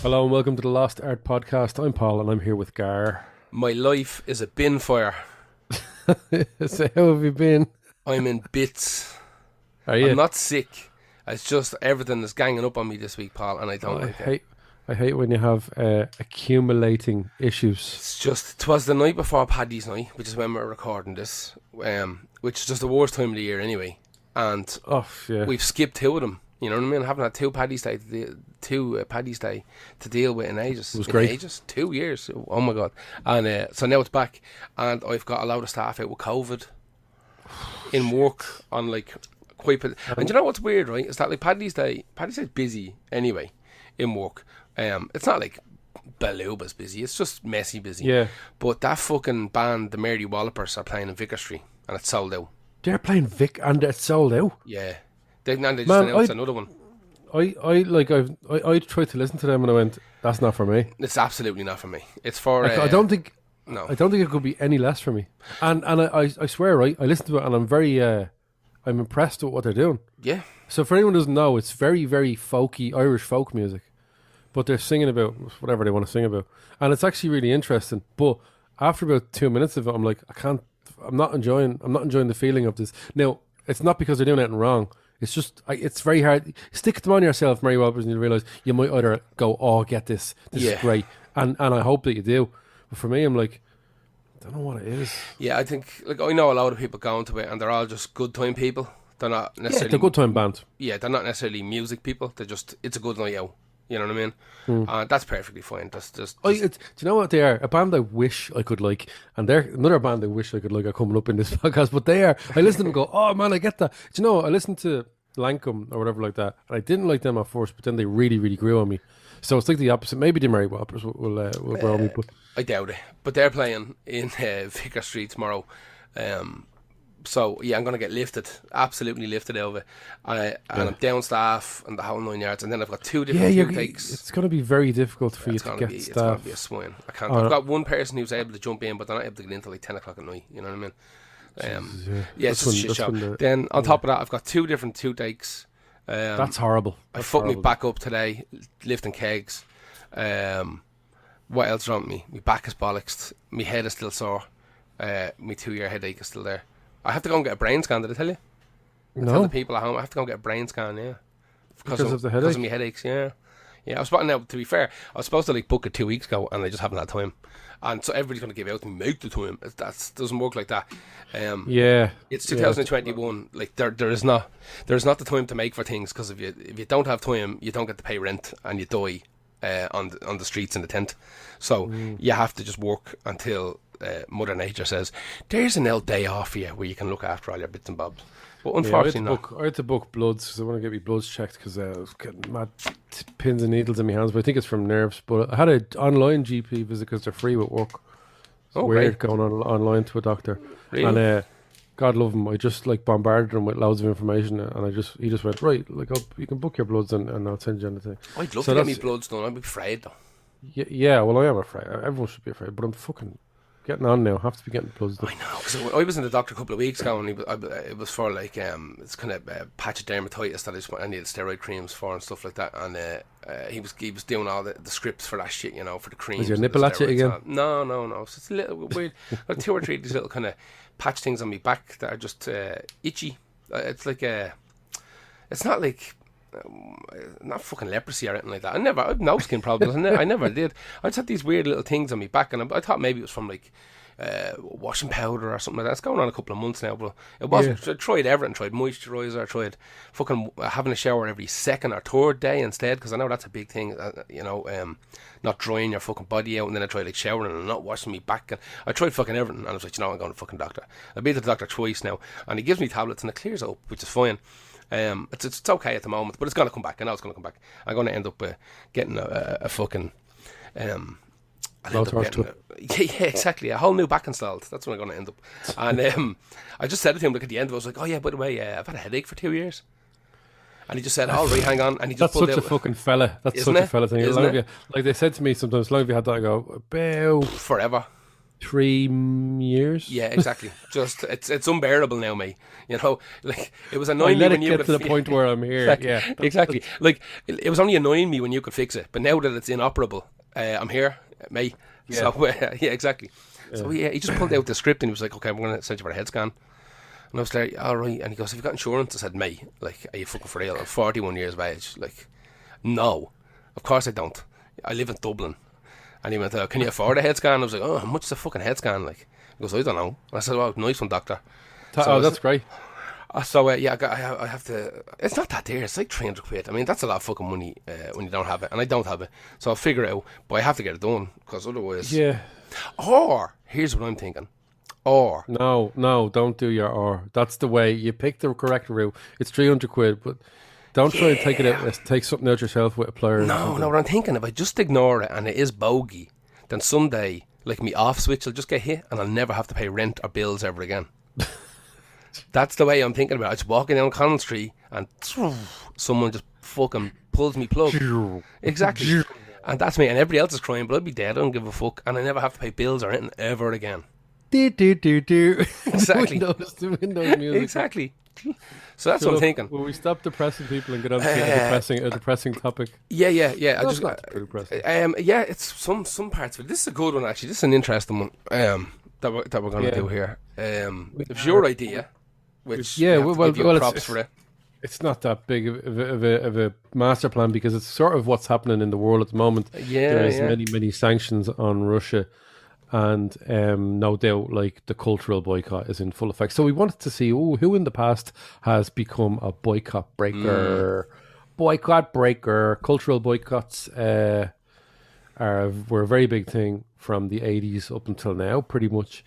Hello and welcome to the Lost Art Podcast. I'm Paul and I'm here with Gar. My life is a bin fire. So how have you been? I'm in bits. Are you? I'm not sick. It's just everything is ganging up on me this week, Paul, and I don't like it. I hate when you have accumulating issues. It's just, 'twas the night before Paddy's night, which is when we're recording this, which is just the worst time of the year anyway. And we've skipped two of them. You know what I mean? I haven't had two Paddy's Day to deal with in ages. It was great. 2 years. Oh my God. And so now it's back. And I've got a lot of staff out with COVID in work on like quite. And you know what's weird, right? Is that like Paddy's Day's busy anyway in work. It's not like Beluba's busy. It's just messy busy. Yeah. But that fucking band, the Mary Wallopers, are playing in Vicar Street and it's sold out. They're playing Vic and it's sold out. Yeah. They just announced another one. I tried to listen to them and I went, that's not for me. It's absolutely not for me. It's for I don't think it could be any less for me. And I swear, right, I listened to it and I'm very I'm impressed with what they're doing. Yeah. So for anyone who doesn't know, it's very, very folky Irish folk music. But they're singing about whatever they want to sing about. And it's actually really interesting. But after about 2 minutes of it, I'm like, I'm not enjoying the feeling of this. Now, it's not because they're doing anything wrong. It's just, it's very hard. Stick them on yourself, Mary Wallopers, and you realise you might either go, oh, get this. This is great. And I hope that you do. But for me, I'm like, I don't know what it is. Yeah, I think, like, I know a lot of people going to it and they're all just good time people. They're not necessarily... Yeah, they're a good time band. Yeah, they're not necessarily music people. They're just, it's a good night out. You know what I mean? That's perfectly fine. That's just... Do you know what they are? A band I wish I could like, and they're another band I wish I could like are coming up in this podcast, but they are. I listen to them and go, oh man, I get that. Do you know, I listened to Lancome or whatever like that, and I didn't like them at first, but then they really, really grew on me. So it's like the opposite. Maybe the Mary Wallopers will grow on me. But I doubt it. But they're playing in Vicar Street tomorrow. So, yeah, I'm going to get lifted, absolutely lifted out of it. And I'm down staff and the whole 9 yards. And then I've got two different takes. It's going to be very difficult for you to get staff. It's going to be a swing. I can't. I've got one person who's able to jump in, but they're not able to get in until like 10 o'clock at night. You know what I mean? It's just a shit show. Then, on top of that, I've got two takes. That's horrible. I fucked me back up today, lifting kegs. What else wrong with me? My back is bollocks. My head is still sore. My 2-year headache is still there. I have to go and get a brain scan, did I tell you? No. Tell the people at home, I have to go and get a brain scan, yeah. Because of the headache? Because of my headaches, yeah. Yeah, I was supposed, now, to be fair, I was supposed to like book it 2 weeks ago and I just haven't had time. And so everybody's going to give out to me, make the time. That doesn't work like that. It's 2021. Like there is not the time to make for things, because if you don't have time, you don't get to pay rent and you die on the streets in the tent. So you have to just work until Mother Nature says, there's an old day off for you where you can look after all your bits and bobs. But unfortunately I had to book bloods because I want to get my bloods checked because I was getting mad pins and needles in my hands, but I think it's from nerves. But I had an online GP visit because they're free with work. It's weird going online to a doctor. Really? And God love him, I just like bombarded him with loads of information, and he just went, right, like, you can book your bloods and I'll send you anything. I'd love to get my bloods done. I'm afraid though. Yeah, well, I am afraid. Everyone should be afraid, but I'm fucking getting on now. I have to be getting bloods done. I know, because I was in the doctor a couple of weeks ago, and it was for like it's kind of patch of dermatitis that I needed steroid creams for and stuff like that. And he was doing all the scripts for that shit, you know, for the creams. Was your nipple at you again? No. So it's a little weird. Like 2 or 3 of these little kind of patch things on my back that are just itchy. It's like it's not like. Not fucking leprosy or anything like that. I've no skin problems. I never did. I just had these weird little things on my back, and I thought maybe it was from like washing powder or something like that. It's going on a couple of months now, but it wasn't. I tried everything. Tried moisturiser. I tried fucking having a shower every second or third day instead, because I know that's a big thing. Not drying your fucking body out. And then I tried like showering and not washing me back. And I tried fucking everything, and I was like, I'm going to fucking doctor. I've been to the doctor twice now, and he gives me tablets and it clears up, which is fine. It's okay at the moment, but it's going to come back. I know it's going to come back. I'm going to end up getting a fucking yeah, exactly, a whole new back installed. That's what I'm going to end up. And I just said to him, look, at the end of it, I was like, oh yeah, by the way, I've had a headache for 2 years. And he just said, all right, hang on. And he just That's such a fucking fella. That's such a fella thing. Like they said to me sometimes, as long as you had that, I go, bow. Forever. 3 years. Yeah, exactly. Just it's unbearable now, mate. You know, like it was I annoying me let when it you get could to the point where I'm here. exactly, Yeah, exactly. Like it was only annoying me when you could fix it, but now that it's inoperable, I'm here, mate. Yeah. So yeah, exactly. Yeah. So yeah, he just pulled out the script and he was like, "Okay, I'm going to send you for a head scan." And I was like, "All right." And he goes, "Have you got insurance?" I said, "Mate, like, are you fucking for real? I'm 41 years of age. Like, no, of course I don't. I live in Dublin." And he went, "Can you afford a head scan?" I was like, "Oh, how much is a fucking head scan?" Like, he goes, "I don't know." And I said, "Oh, nice one, doctor." So That's great. So yeah, I have to. It's not that dear. It's like 300 quid. I mean, that's a lot of fucking money when you don't have it, and I don't have it. So I'll figure it out, but I have to get it done because otherwise. Yeah. Or here's what I'm thinking. Or No, don't do your or. That's the way you pick the correct route. It's 300 quid, but don't try and take it out. Take something out yourself with a pliers. no, what I'm thinking, if I just ignore it and it is bogey, then someday, like me off switch, will just get hit, and I'll never have to pay rent or bills ever again. That's the way I'm thinking about it. I just walking down Collins Street and someone just fucking pulls me plug. Exactly. And that's me. And everybody else is crying, but I'd be dead. I don't give a fuck. And I never have to pay bills or anything ever again. Do. Exactly. The Windows music. Exactly. So that's what I'm thinking. Will we stop depressing people and get on to a depressing topic? Yeah. I That's just not too depressing. yeah, it's some parts of it. This is a good one actually. This is an interesting one. That we're going to do here. It's your idea, which yeah, we have to give you props for it. It's not that big of a master plan because it's sort of what's happening in the world at the moment. Yeah, there is many sanctions on Russia, and no doubt like the cultural boycott is in full effect. So we wanted to see who in the past has become a boycott breaker. Boycott breaker. Cultural boycotts were a very big thing from the 80s up until now, pretty much.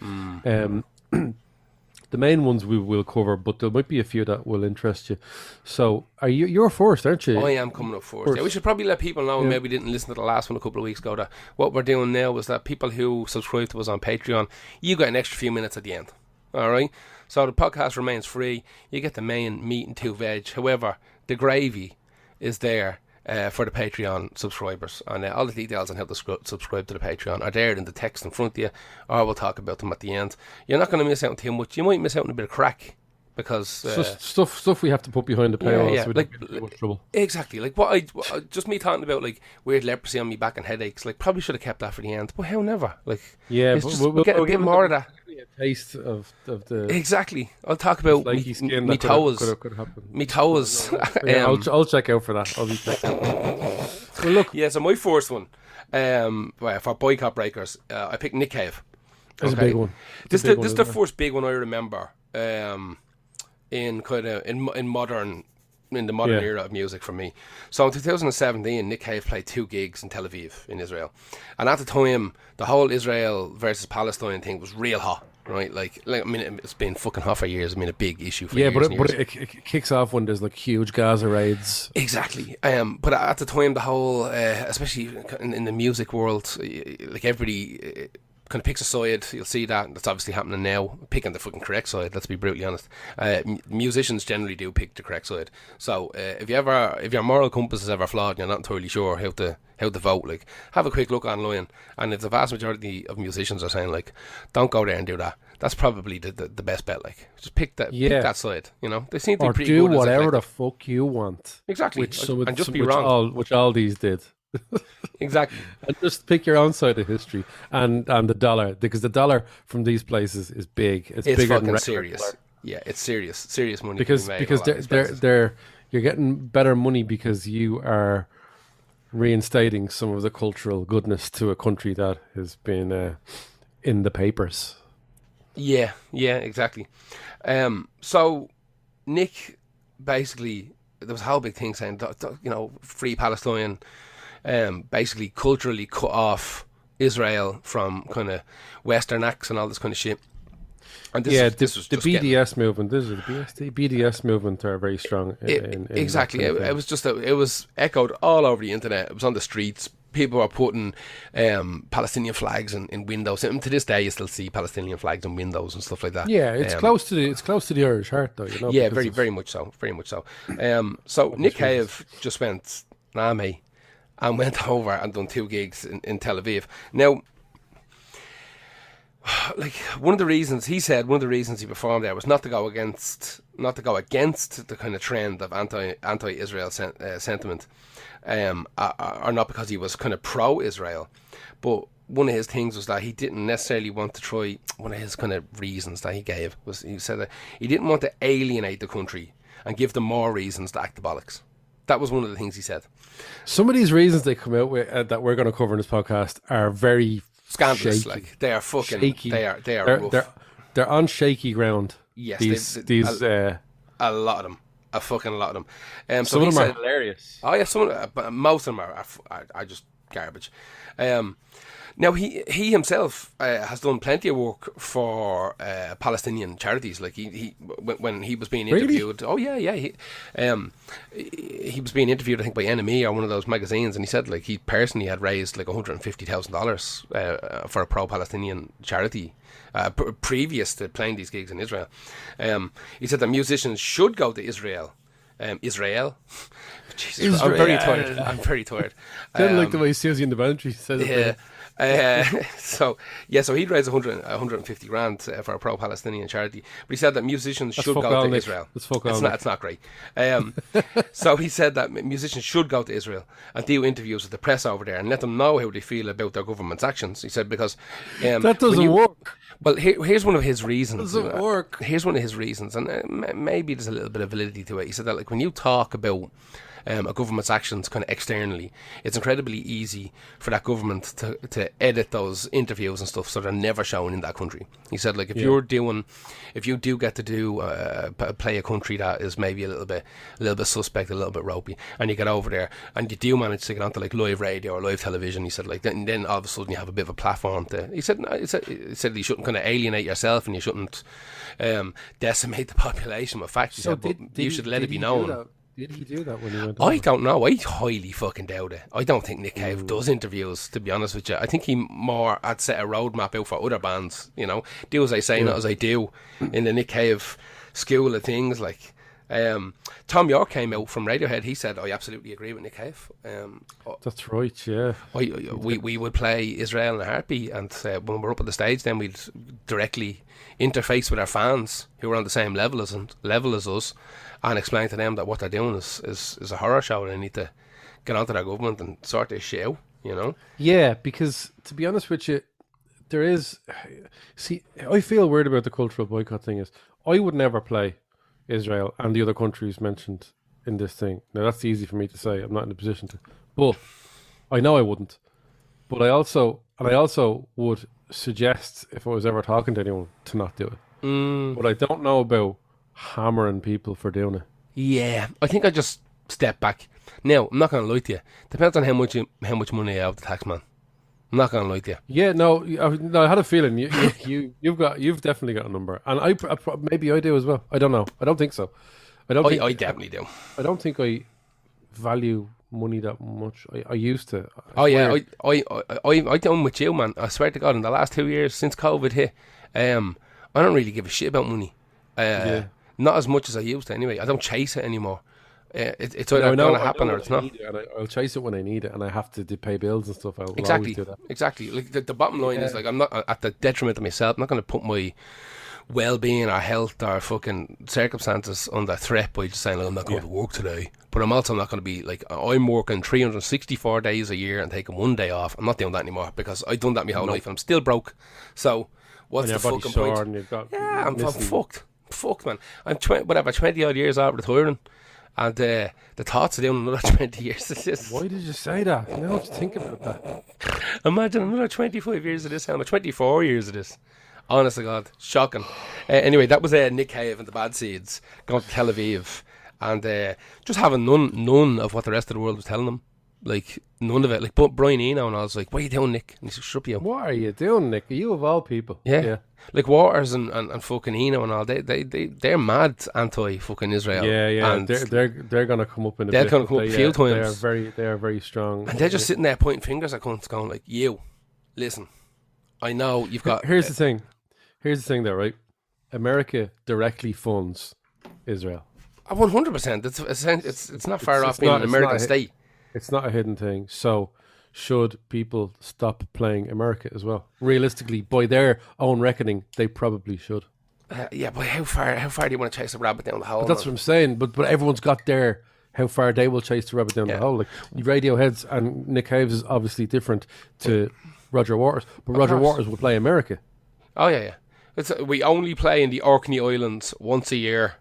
The main ones we will cover, but there might be a few that will interest you. So, you're first, aren't you? I am coming up first. Yeah, we should probably let people know, maybe didn't listen to the last one a couple of weeks ago, that what we're doing now is that people who subscribe to us on Patreon, you get an extra few minutes at the end. All right? So the podcast remains free. You get the main meat and 2 veg. However, the gravy is there for the Patreon subscribers, and all the details on how to subscribe to the Patreon are there in the text in front of you, or we'll talk about them at the end. You're not going to miss out on too much. You might miss out on a bit of crack because stuff we have to put behind the paywall, so we don't get in much trouble. Exactly, like what I just me talking about, like weird leprosy on me back and headaches. Like probably should have kept that for the end, but how never? Like we'll get a bit more of that. A taste of the exactly. I'll talk about me toes. Me toes. I'll check out for that. I'll be checking out. Well, look. Yeah, so my first one, for Boycott Breakers, I picked Nick Cave. That's a big one. This is the first big one I remember. In the modern era of music for me. So in 2017, Nick Cave played 2 gigs in Tel Aviv in Israel, and at the time, the whole Israel versus Palestine thing was real hot, right? Like I mean, it's been fucking hot for years. I mean, a big issue for years. Yeah, but it kicks off when there's like huge Gaza raids. Exactly. But at the time, the whole, especially in the music world, like everybody kind of picks a side. You'll see that that's obviously happening now, picking the fucking correct side. Let's be brutally honest. Musicians generally do pick the correct side. So if your moral compass is ever flawed and you're not entirely sure how to vote, like have a quick look online, and if the vast majority of musicians are saying like don't go there and do that, that's probably the best bet. Like just pick that side, you know. They seem to be pretty good, or do whatever the fuck you want. Exactly. And just be wrong, which all these did. Exactly. And just pick your own side of history, and the dollar, because the dollar from these places is big. It's bigger fucking than serious. Dollar. Yeah, it's serious money. Because you're getting better money because you are reinstating some of the cultural goodness to a country that has been in the papers. Yeah, exactly. So Nick basically, there was a whole big thing saying, you know, free Palestine. Basically culturally cut off Israel from kind of Western acts and all this kind of shit. And this was the BDS movement. This is the BDS movement are very strong. Exactly. It was echoed all over the internet. It was on the streets. People were putting Palestinian flags in windows. And to this day, you still see Palestinian flags in windows and stuff like that. Yeah, it's close to the Irish heart, though. You know. Yeah, very much so. So Nick Cave just went, nah, mate, and went over and done 2 gigs in Tel Aviv. Now, like one of the reasons he he performed there was not to go against the kind of trend of anti-Israel sentiment, or not because he was kind of pro-Israel, but one of his things was that he didn't necessarily want to try. One of his kind of reasons that he gave was he said that he didn't want to alienate the country and give them more reasons to act the bollocks. That was one of the things he said. Some of these reasons they come out with that we're going to cover in this podcast are very scandalous. shaky. Like they are fucking shaky. They are rough. They're on shaky ground. Yes, these a lot of them. A fucking lot of them. Some of them are hilarious. Oh yeah, but most of them are just garbage. Now he himself has done plenty of work for Palestinian charities. Like when he was being interviewed. Really? Oh yeah. He was being interviewed, I think, by NME or one of those magazines, and he said like he personally had raised like $150,000 for a pro-Palestinian charity. Previous to playing these gigs in Israel, he said that musicians should go to Israel. Israel. Jesus, I'm very tired. Didn't like the way Susie in the Boundary says it. So he'd raise 150 grand for a pro-Palestinian charity, but he said that musicians should go to Israel. It's not great. So he said that musicians should go to Israel and do interviews with the press over there and let them know how they feel about their government's actions. He said because that doesn't work. Well, here's one of his reasons. It doesn't work. Here's one of his reasons, and maybe there's a little bit of validity to it. He said that like when you talk about a government's actions kind of externally, it's incredibly easy for that government to edit those interviews and stuff so they're never shown in that country. He said like if you do get to play a country that is maybe a little bit suspect, a little bit ropey, and you get over there and you do manage to get onto like live radio or live television, he said like then all of a sudden you have a bit of a platform to. He said you shouldn't kind of alienate yourself and you shouldn't decimate the population with facts. He said, but you should let it be known. Did he do that when he went? I don't know. I highly fucking doubt it. I don't think Nick Cave does interviews, to be honest with you. I think he more had set a roadmap out for other bands, you know. Do as I say, not as I do, in the Nick Cave school of things. Like Tom York came out from Radiohead. He said, I absolutely agree with Nick Cave. That's right, yeah. We would play Israel in a heartbeat, and when we're up on the stage, then we'd directly interface with our fans who were on the same level as us, and explain to them that what they're doing is a horror show and they need to get onto their government and sort this shit out, you know? Yeah, because to be honest with you, there is... See, I feel weird about the cultural boycott thing is I would never play Israel and the other countries mentioned in this thing. Now, that's easy for me to say. I'm not in a position to... But I know I wouldn't. But I also would suggest, if I was ever talking to anyone, to not do it. But I don't know about hammering people for doing it. Yeah, I think I just step back. Now, I'm not going to lie to you. Depends on how much money you have the tax man. I'm not going to lie to you. Yeah, no, I had a feeling you've definitely got a number, and I maybe I do as well. I don't know. I don't think so. I definitely do. I don't think I value money that much. I used to. I done with you, man. I swear to God, in the last 2 years since COVID hit, I don't really give a shit about money. Not as much as I used to anyway. I don't chase it anymore. It's either going to happen or it's not. I'll chase it when I need it, and I have to pay bills and stuff. Exactly. Do that. Exactly. Like the bottom line is like I'm not at the detriment of myself. I'm not going to put my well-being or health or fucking circumstances under threat by just saying, I'm not going to work today. But I'm also not going to be like, I'm working 364 days a year and taking one day off. I'm not doing that anymore because I've done that my whole life and I'm still broke. So what's the fucking point? I'm fucked. Fuck, man. I'm 20 odd years out retiring, and the thoughts of doing another 20 years of this. Why did you say that? You know, think about that. Imagine another 25 years of this. I'm 24 years of this. Honest to God, shocking. Anyway, that was Nick Cave and the Bad Seeds going to Tel Aviv, and just having none of what the rest of the world was telling them. Like, none of it. Like, but Brian Eno, and I was like, what are you doing, Nick? And he said, shut up, you. What are you doing, Nick? Are you of all people? Yeah. Like, Waters and fucking Eno and all, they're mad anti-fucking Israel. Yeah. And they're going to come up in a bit. They're going to come up a few times. They are very strong. And they're just sitting there pointing fingers at cunts going like, you, listen, I know you've got... Here's the thing though, right? America directly funds Israel. 100%. It's not far off being an American state. It's not a hidden thing. So should people stop playing America as well? Realistically, by their own reckoning, they probably should. Yeah, but how far do you want to chase a rabbit down the hole? But that's what I'm saying. But everyone's got their how far they will chase the rabbit down the hole. Like Radiohead's and Nick Cave's is obviously different to Roger Waters, but Roger Waters will play America. Oh yeah. We only play in the Orkney Islands once a year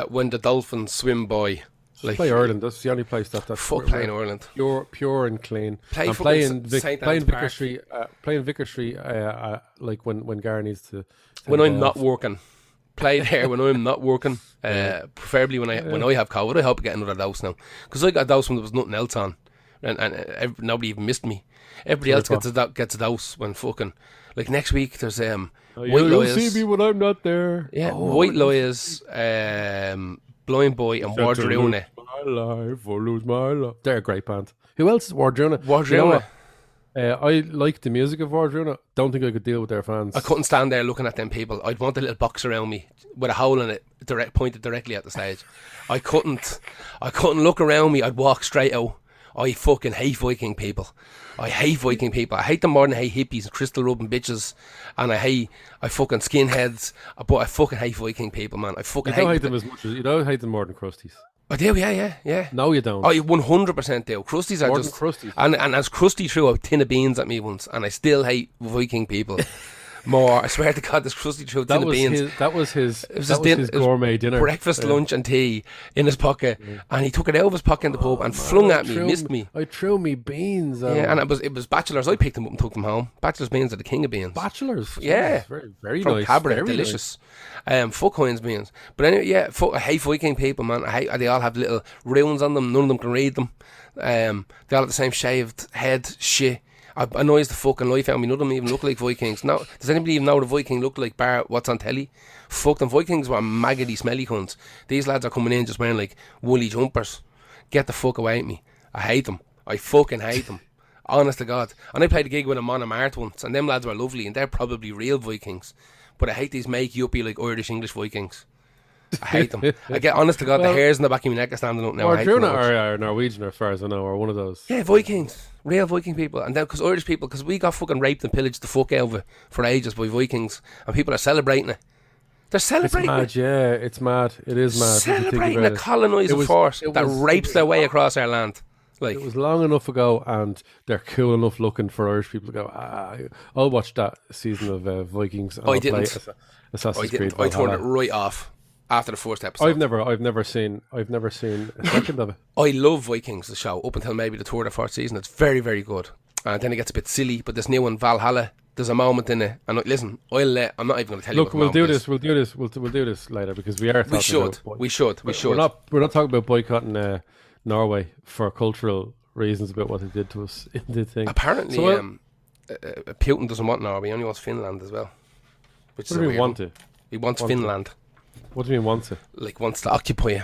when the dolphins swim by. Like, play Ireland. That's the only place that's fuck playing Ireland. Pure and clean. Playing Vicar Street. Playing Vicar Street. Like when Gar needs to. When I'm not working, play there. When I'm not working, preferably when I have COVID. I hope I get another dose now because I got a dose when there was nothing else on, and nobody even missed me. Everybody else gets a dose when fucking like next week. There's White Lies. You'll see me when I'm not there. Yeah, White Lies, Blind Boy, and Wardruna. My life or lose my life. They're a great band. Who else is Wardruna? Wardruna. I like the music of Wardruna. Don't think I could deal with their fans. I couldn't stand there looking at them people. I'd want a little box around me with a hole in it, pointed directly at the stage. I couldn't look around me. I'd walk straight out. I fucking hate Viking people. I hate Viking people. I hate them more than I hate hippies and crystal rubbing bitches. And I fucking skinheads. But I fucking hate Viking people, man. I fucking hate them as much as you don't hate them more than Krusties. I do, yeah. No, you don't. I 100% do. Krusties are more just Krusties. And as Krusty threw a tin of beans at me once, and I still hate Viking people. More, I swear to God, this Krusty threw a tin of beans. That was his gourmet dinner. Breakfast, lunch, and tea in his pocket, and he took it out of his pocket in the pub and flung at me, missed me. I threw me beans. Yeah, and it was Bachelors. I picked them up and took them home. Bachelors beans are the king of beans. Bachelors, yeah, very, very from nice. Cabaret, very delicious. Nice. Fuck Heinz beans. But anyway, yeah, I hate Viking people, man. They all have little runes on them. None of them can read them. They all have the same shaved head. Shit. Annoys the fucking life out of me. None of them even look like Vikings. No, does anybody even know what a Viking look like bar what's on telly? Fuck them. Vikings were maggoty, smelly cunts. These lads are coming in just wearing like woolly jumpers. Get the fuck away from me. I hate them. I fucking hate them. Honest to God. And I played a gig with them on a mart once, and them lads were lovely, and they're probably real Vikings. But I hate these make you up be like Irish English Vikings. I hate them. I get honest to God, the hairs in the back of my neck are standing up now. Wardruna are Norwegian, as far as I know, or one of those. Yeah, Vikings. Real Viking people. And then, because Irish people, because we got fucking raped and pillaged the fuck out of it for ages by Vikings, and people are celebrating it. They're celebrating it's mad, yeah, it's mad. It is mad. Celebrating a colonising force that rapes their way across our land. Like, it was long enough ago, and they're cool enough looking for Irish people to go, I'll watch that season of Vikings. And I didn't. Assassin's Creed. I turned it right off after the first episode. I've never seen a second of it. I love Vikings, the show, up until maybe the third or fourth season. It's very, very good. And then it gets a bit silly, but this new one, Valhalla, there's a moment in it. And listen, I'm not even going to tell you. Look, we'll do this later, because we are talking We should. We're not talking about boycotting Norway for cultural reasons about what they did to us in the thing. Apparently, Putin doesn't want Norway. He only wants Finland as well. Which what do you want to? He wants Finland. What do you mean wants to? Like, wants to occupy it.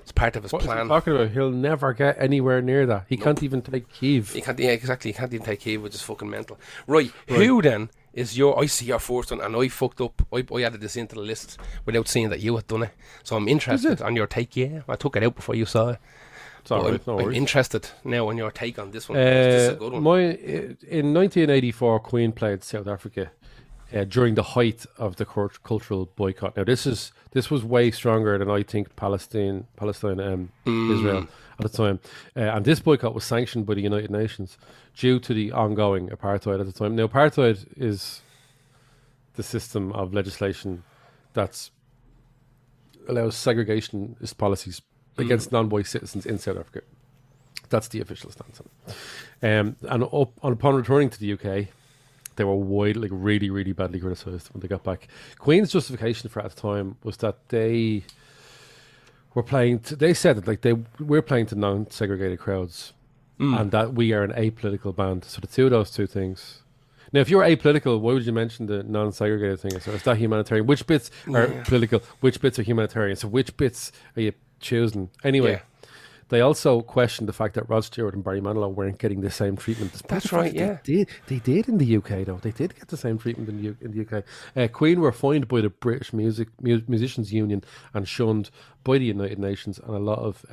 It's part of his plan. What are you talking about? He'll never get anywhere near that. He can't even take Kyiv. He can't. Yeah, exactly. He can't even take Kyiv, which is fucking mental. Right. Who then is your? I see your first one, and I fucked up. I added this into the list without seeing that you had done it. So I'm interested on your take. Yeah, I took it out before you saw it. It's all right, I'm interested now on your take on this one. This is a good one. In 1984, Queen played South Africa during the height of the cultural boycott. Now, this was way stronger than I think Palestine, Israel at the time. And this boycott was sanctioned by the United Nations due to the ongoing apartheid at the time. Now, apartheid is the system of legislation that allows segregationist policies against non-white citizens in South Africa. That's the official stance on it. And upon returning to the UK, they were really, really badly criticised when they got back. Queen's justification for it at the time was that they were playing. They said that we're playing to non-segregated crowds, and that we are an apolitical band. So those two things. Now, if you're apolitical, why would you mention the non-segregated thing? So is that humanitarian? Which bits are political? Which bits are humanitarian? So which bits are you choosing? Anyway, they also questioned the fact that Rod Stewart and Barry Manilow weren't getting the same treatment. That's right, yeah. They did in the UK, though. They did get the same treatment in the UK. Queen were fined by the British Musicians Union and shunned by the United Nations, and a lot of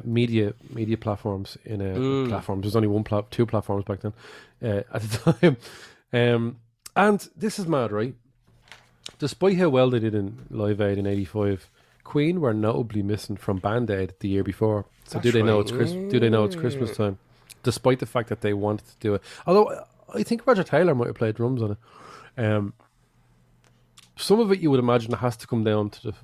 media platforms in platforms. There's only two platforms back then at the time. And this is mad, right? Despite how well they did in Live Aid in '85, Queen were notably missing from Band Aid the year before. So do they know it's Christmas time? Despite the fact that they wanted to do it. Although I think Roger Taylor might have played drums on it. Some of it you would imagine has to come down to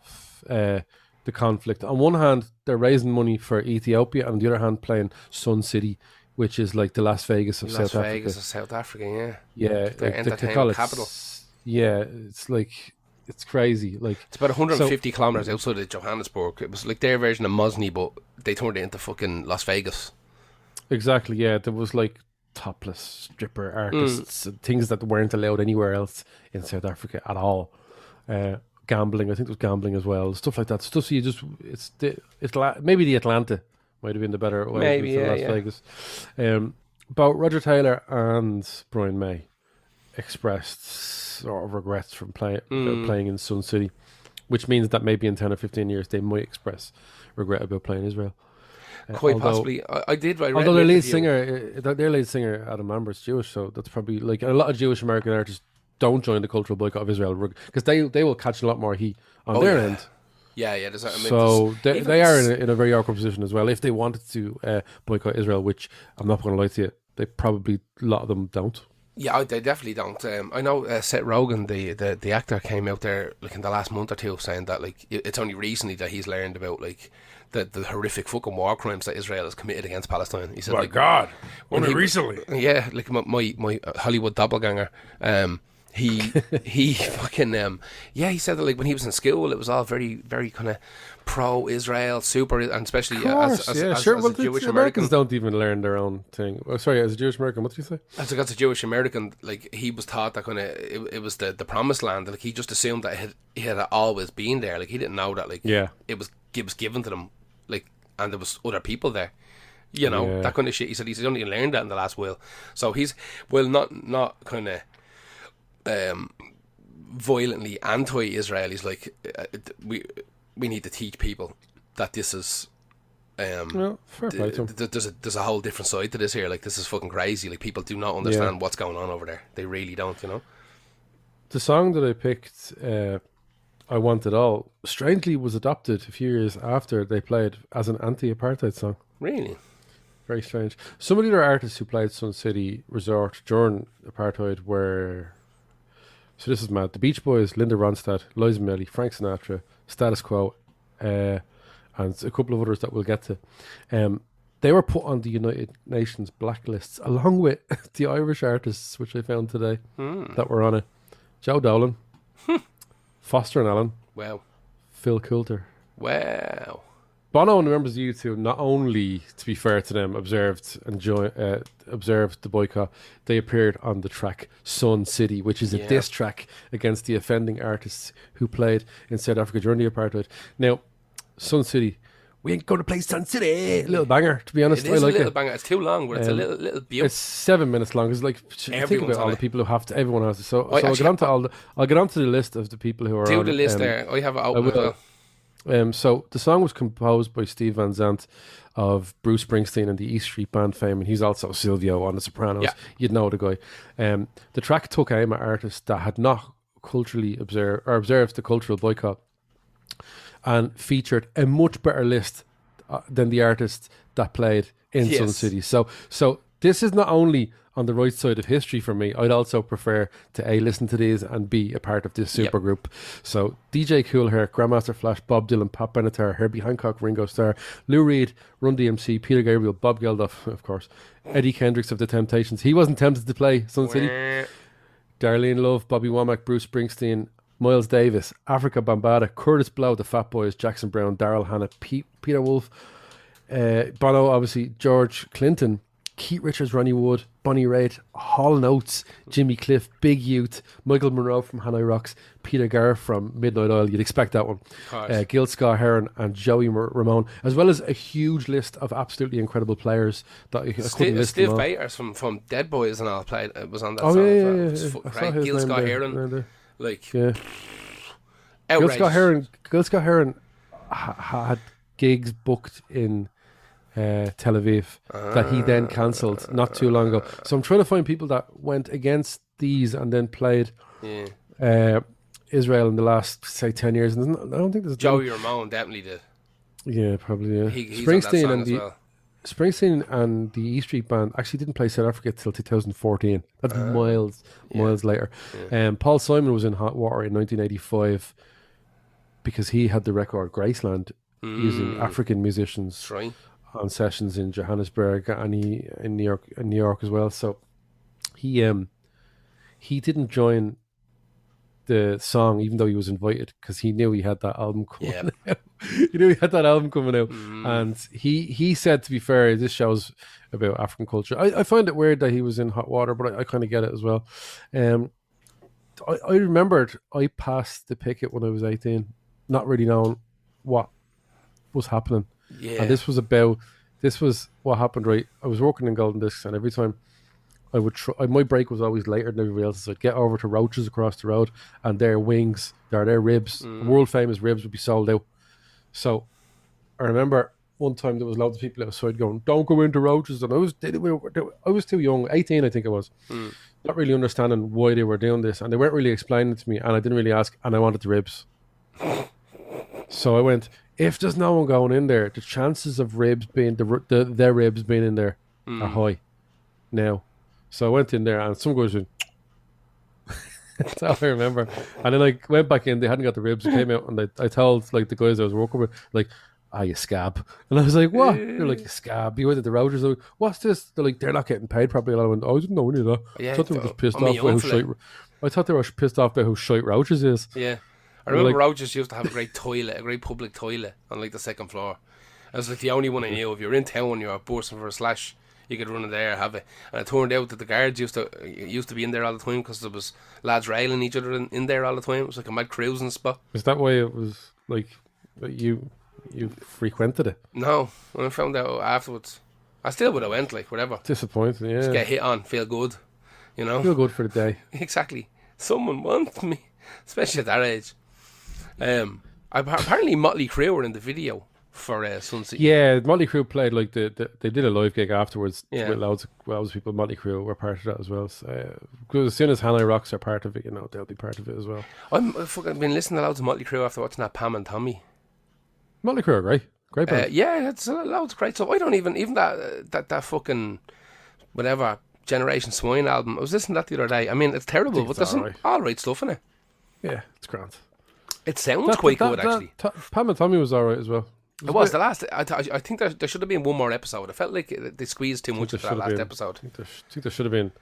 the conflict. On one hand, they're raising money for Ethiopia, and on the other hand, playing Sun City, which is like the Las Vegas of South Africa. Las Vegas of South Africa, yeah. Yeah, their entertainment capital. Yeah, it's crazy. Like it's about 150 kilometers outside of Johannesburg. It was like their version of Mosney, but they turned it into fucking Las Vegas. Exactly. Yeah, there was like topless stripper artists and things that weren't allowed anywhere else in South Africa at all. Gambling, I think there was gambling as well, stuff like that. Stuff you just maybe the Atlanta might have been the better way maybe than Las Vegas. But Roger Taylor and Brian May expressed sort of regrets from playing in Sun City, which means that maybe in 10 or 15 years they might express regret about playing Israel. Quite possibly. I did. Although their lead singer Adam Amber's Jewish, so that's probably like a lot of Jewish American artists don't join the cultural boycott of Israel because they will catch a lot more heat on their end. Yeah. So they are in a very awkward position as well. If they wanted to boycott Israel, which I'm not going to lie to you, they probably a lot of them don't. Yeah, they definitely don't. I know Seth Rogen, the actor, came out there like in the last month or two saying that like it's only recently that he's learned about like the horrific fucking war crimes that Israel has committed against Palestine. He said, "My like, God, only recently." Yeah, like my Hollywood doppelganger. He fucking he said that like when he was in school it was all very very kind of pro-Israel, super, and especially as a Jewish American. Americans don't even learn their own thing. Oh, sorry, as a Jewish American, what did you say? As a Jewish American, like he was taught that kind of it was the promised land. Like he just assumed that it had always been there. Like he didn't know that like it was given to them, like, and there was other people there. You know, that kind of shit. He said he's only learned that in the last while. So he's not kind of violently anti-Israel. He's like we need to teach people that this is fair play to him. There's a whole different side to this here. Like this is fucking crazy. Like people do not understand what's going on over there. They really don't. You know. The song that I picked, I Want It All, strangely was adopted a few years after they played as an anti-apartheid song. Really? Very strange. Some of the other artists who played Sun City Resort during apartheid were... So this is mad. The Beach Boys, Linda Ronstadt, Liza Minnelli, Frank Sinatra, Status Quo, and a couple of others that we'll get to. They were put on the United Nations blacklists along with the Irish artists, which I found today, that were on it. Joe Dolan, Foster and Allen, wow, Phil Coulter, wow. Bono and the members of U2, not only, to be fair to them, observed the boycott, they appeared on the track Sun City, which is a diss track against the offending artists who played in South Africa during the apartheid. Now, Sun City, we ain't going to play Sun City. A little banger, to be honest. It is a little banger. It's too long, but it's a little beautiful. It's 7 minutes long. It's like, think about all the people who have to, everyone has to. So I'll get onto the list of the people who are on. Do the list there. I have it open as well. So the song was composed by Steve Van Zandt of Bruce Springsteen and the East Street Band fame, and he's also Silvio on The Sopranos. Yeah. You'd know the guy. The track took aim at artists that had not culturally observed the cultural boycott, and featured a much better list than the artists that played in Sun City. So this is not only on the right side of history for me. I'd also prefer to A, listen to these, and B, a part of this super group. So DJ Cool Hair, Grandmaster Flash, Bob Dylan, Pat Benatar, Herbie Hancock, Ringo Starr, Lou Reed, Run DMC, Peter Gabriel, Bob Geldof, of course, Eddie Kendricks of The Temptations. He wasn't tempted to play Sun City. Darlene Love, Bobby Womack, Bruce Springsteen, Miles Davis, Africa Bambaataa, Curtis Blow, The Fat Boys, Jackson Brown, Daryl Hannah, Peter Wolf, Bono, obviously, George Clinton, Keith Richards, Ronnie Wood, Bonnie Raitt, Hall Notes, Jimmy Cliff, Big Youth, Michael Monroe from Hanoi Rocks, Peter Garr from Midnight Oil. You'd expect that one. Gil Scott-Heron and Joey Ramone, as well as a huge list of absolutely incredible players that I couldn't list Steve them all. Bators from Dead Boys and all played. It was on that song. Yeah. Gil Scott-Heron, Gil Scott-Heron had gigs booked in Tel Aviv that he then cancelled not too long ago. So I'm trying to find people that went against these and then played Israel in the last, say, 10 years. And I don't think there's Joey Ramone definitely did. Yeah, probably. Yeah. He's on that song as well. Springsteen and the E Street Band actually didn't play South Africa till 2014. That's miles later. Yeah. Paul Simon was in Hot Water in 1985 because he had the record Graceland using African musicians. That's right. On sessions in Johannesburg and in New York as well. So he didn't join the song even though he was invited because he knew he had that album coming out. He knew he had that album coming out, and he said, to be fair, this show's about African culture. I find it weird that he was in Hot Water, but I kind of get it as well. I remembered I passed the picket when I was 18, not really knowing what was happening. Yeah. And this was what happened, right? I was working in Golden Discs, and every time I would my break was always later than everybody else's. I'd get over to Roaches across the road, and their wings, their ribs, world famous ribs, would be sold out. So I remember one time there was loads of people outside going, "Don't go into Roaches," and I was too young, 18 I think it was, not really understanding why they were doing this, and they weren't really explaining it to me, and I didn't really ask, and I wanted the ribs. So I went, if there's no one going in there, the chances of ribs being their ribs being in there are high now. So I went in there, and some guys went. That's all I remember. And then I went back in. They hadn't got the ribs. I came out, and I told like the guys I was working with, like, you scab. And I was like, what? They're like, you scab. You went to the Routers. Like, what's this? They're like, they're not getting paid properly. And I went, I didn't know any of that. Yeah, I thought they were just pissed off by how shite. I thought they were pissed off by how shite Routers is. Yeah. I remember Routers used to have a great toilet, a great public toilet on like the second floor. It was like the only one I knew. If you were in town and you were bursting for a slash, you could run in there, have it. And it turned out that the guards used to be in there all the time because there was lads railing each other in there all the time. It was like a mad cruising spot. Is that why it was like you frequented it? No, when I found out afterwards, I still would have went, like, whatever. Disappointing, yeah. Just get hit on, feel good, you know. Feel good for the day. Exactly. Someone wants me, especially at that age. Apparently Motley Crue were in the video for Sunset. Yeah, Motley Crue played like they did a live gig afterwards. Yeah. With loads of people. Motley Crue were part of that as well. So, as soon as Hanoi Rocks are part of it, you know, they'll be part of it as well. I've fucking been listening to loads of Motley Crue after watching that Pam and Tommy. Motley Crue are great band. Yeah, it's loads of great stuff. I don't even that fucking whatever Generation Swine album. I was listening to that the other day. I mean, it's terrible, but there's some alright stuff in it. Yeah, it's grand. It sounds quite good, actually. Pam and Tommy was alright as well. It was the last. I think there should have been one more episode. I felt like they squeezed too much of that last episode. I think there should have been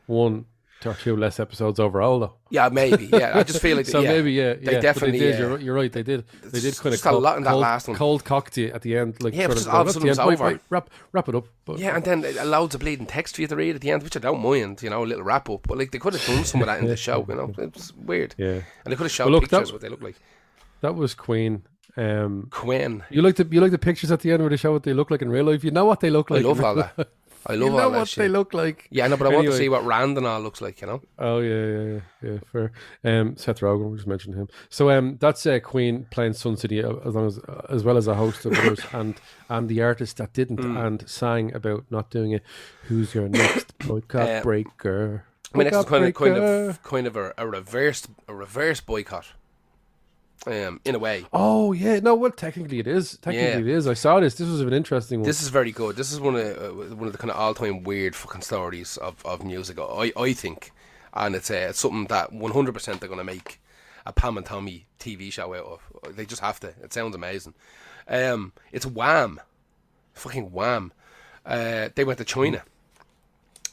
one or two less episodes overall, though. Yeah, maybe. Yeah, I just feel like so maybe they definitely they did. You're right. They did. They did kind of a lot in that last one. Cold cocked you at the end, like yeah, just all of a sudden it was over. Wrap it up. But, yeah, and then loads of bleeding text for you to read at the end, which I don't mind. You know, a little wrap up. But like they could have done some of that in the show. You know, it was weird. Yeah, and they could have shown pictures what they look like. That was Queen. Queen. You like the pictures at the end where they show what they look like in real life. You know what they look like. I love all that. I love all that shit. They look like. Yeah, no, but I want to see what Rand and all looks like, you know. Oh yeah, fair. Seth Rogen, we just mentioned him. So that's Queen playing Sun City as well as a host of others, and the artist that didn't and sang about not doing it. Who's your next boycott breaker? My next is kind of a reverse boycott. In a way. Oh yeah, no. Well, technically it is. It is. I saw this. This was an interesting one. This is very good. This is one of the kind of all-time weird fucking stories of music. I think, and it's something that 100% they're going to make a Pam and Tommy TV show out of. They just have to. It sounds amazing. It's Wham, fucking Wham. They went to China.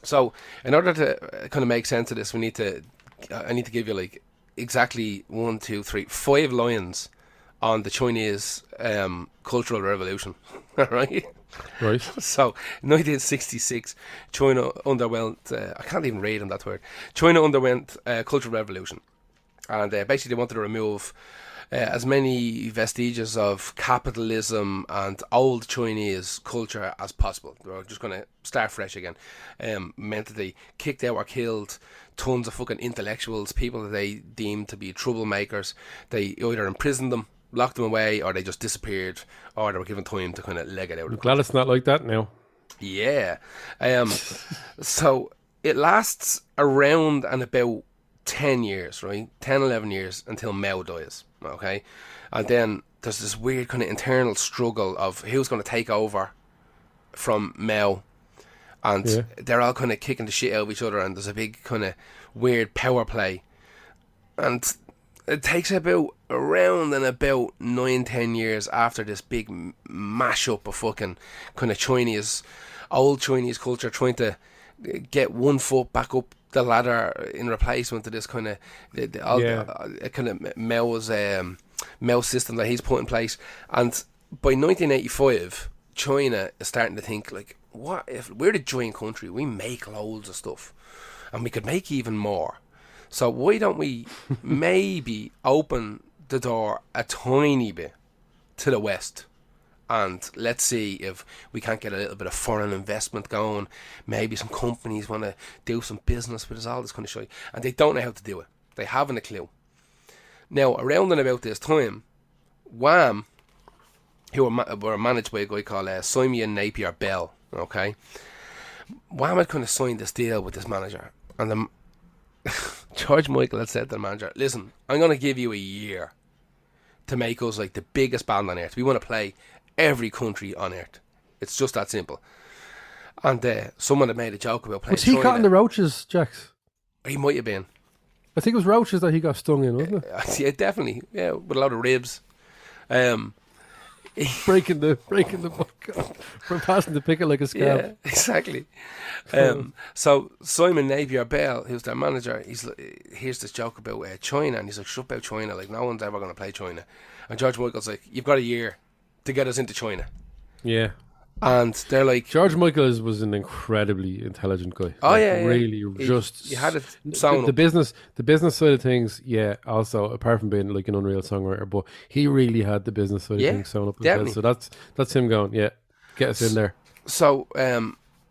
So in order to kind of make sense of this, I need to give you like exactly 1, 2, 3, 5 lines on the Chinese Cultural Revolution. Right. So, 1966, China underwent. I can't even read them that word. China underwent Cultural Revolution, and basically they wanted to remove as many vestiges of capitalism and old Chinese culture as possible. They were just going to start fresh again. Meant that they kicked out or killed tons of fucking intellectuals, people that they deemed to be troublemakers. They either imprisoned them, locked them away, or they just disappeared, or they were given time to kind of leg it out. I'm glad it's not like that now. Yeah. So it lasts around and about 10 years, right? 10, 11 years until Mao dies, okay? And then there's this weird kind of internal struggle of who's going to take over from Mao. And they're all kind of kicking the shit out of each other, and there's a big kind of weird power play. And it takes about around and about 9, 10 years after this big mash-up of fucking kind of old Chinese culture trying to get one foot back up the ladder in replacement to this kind of kind of Mao's system that he's put in place. And by 1985, China is starting to think, like, what if we're the giant country? We make loads of stuff, and we could make even more. So why don't we maybe open the door a tiny bit to the West, and let's see if we can't get a little bit of foreign investment going. Maybe some companies want to do some business with us, all this kind of shit, and they don't know how to do it. They haven't a clue. Now, around and about this time, Wham, who were managed by a guy called Simon Napier Bell, okay? Wham had kind of signed this deal with this manager, and George Michael had said to the manager, listen, I'm going to give you a year to make us like the biggest band on earth. We want to play every country on earth. It's just that simple. And someone had made a joke about playing China. Was he cutting the roaches, Jax? He might have been. I think it was roaches that he got stung in, wasn't it? Yeah, definitely. Yeah, with a lot of ribs. breaking the book from passing the picket like a scab. Yeah, exactly. So Simon Napier Bell, who's their manager, here's this joke about China, and he's like, shut about China, like no one's ever going to play China. And George Michael's like, you've got a year to get us into China. Yeah. And they're like, George Michael was an incredibly intelligent guy. Oh, like, yeah, really, just you had it the business side of things. Yeah, also apart from being like an unreal songwriter, but he really had the business side of things sewn up as well. So that's him going. Yeah, get us in there. So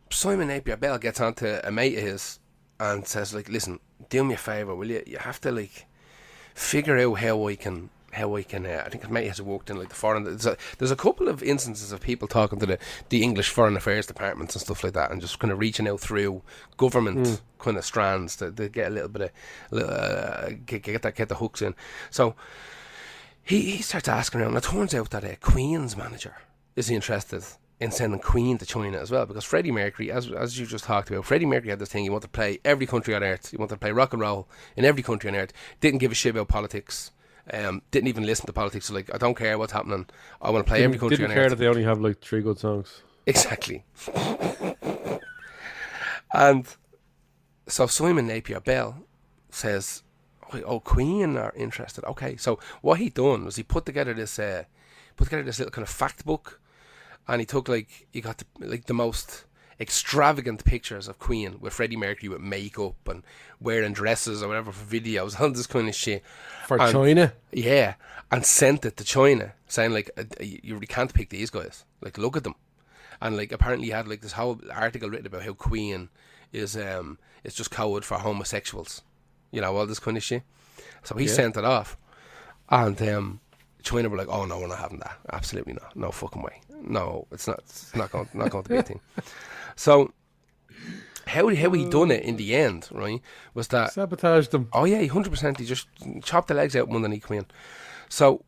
Simon Napier Bell gets onto a mate of his and says, like, listen, do me a favour, will you? You have to like figure out how I can. I think his mate has worked in like the foreign. There's a couple of instances of people talking to the English Foreign Affairs departments and stuff like that, and just kind of reaching out through government kind of strands to get a little bit of get the hooks in. So he starts asking around, and it turns out that Queen's manager is interested in sending Queen to China as well, because Freddie Mercury, as you just talked about, Freddie Mercury had this thing: he wanted to play every country on earth, he wanted to play rock and roll in every country on earth, didn't give a shit about politics. Didn't even listen to politics. So like, I don't care what's happening. I want to play every country. Didn't care that they only have like 3 good songs. Exactly. And so Simon Napier Bell says, "Oh, Queen are interested." Okay, so what he done was he put together this little kind of fact book, and he took he got the most extravagant pictures of Queen with Freddie Mercury with makeup and wearing dresses or whatever for videos, all this kind of shit. For China? Yeah, and sent it to China, saying like, you really can't pick these guys. Like, look at them. And like, apparently he had like this whole article written about how Queen is just code for homosexuals. You know, all this kind of shit. So he sent it off. And China were like, oh no, we're not having that. Absolutely not. No fucking way. No, it's not going to be a thing. So how he done it in the end, right, was that sabotaged them. Oh yeah, 100%. He just chopped the legs out underneath Queen. So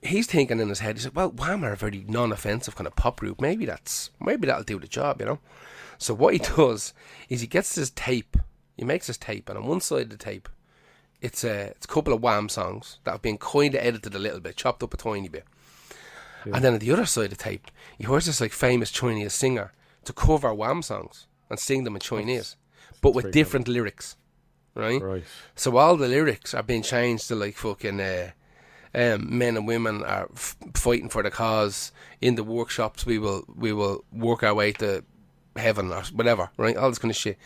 he's thinking in his head, he's like, well, Wham are a very non-offensive kind of pop group. Maybe that'll do the job, you know. So what he does is he gets this tape. He makes this tape, and on one side of the tape, it's a couple of Wham songs that have been kind of edited a little bit, chopped up a tiny bit. Yeah. And then on the other side of the tape, he hears this like famous Chinese singer to cover Wham songs and sing them in Chinese, but with different lyrics, right? So all the lyrics are being changed to like fucking men and women are fighting for the cause. In the workshops, we will work our way to heaven or whatever, right? All this kind of shit.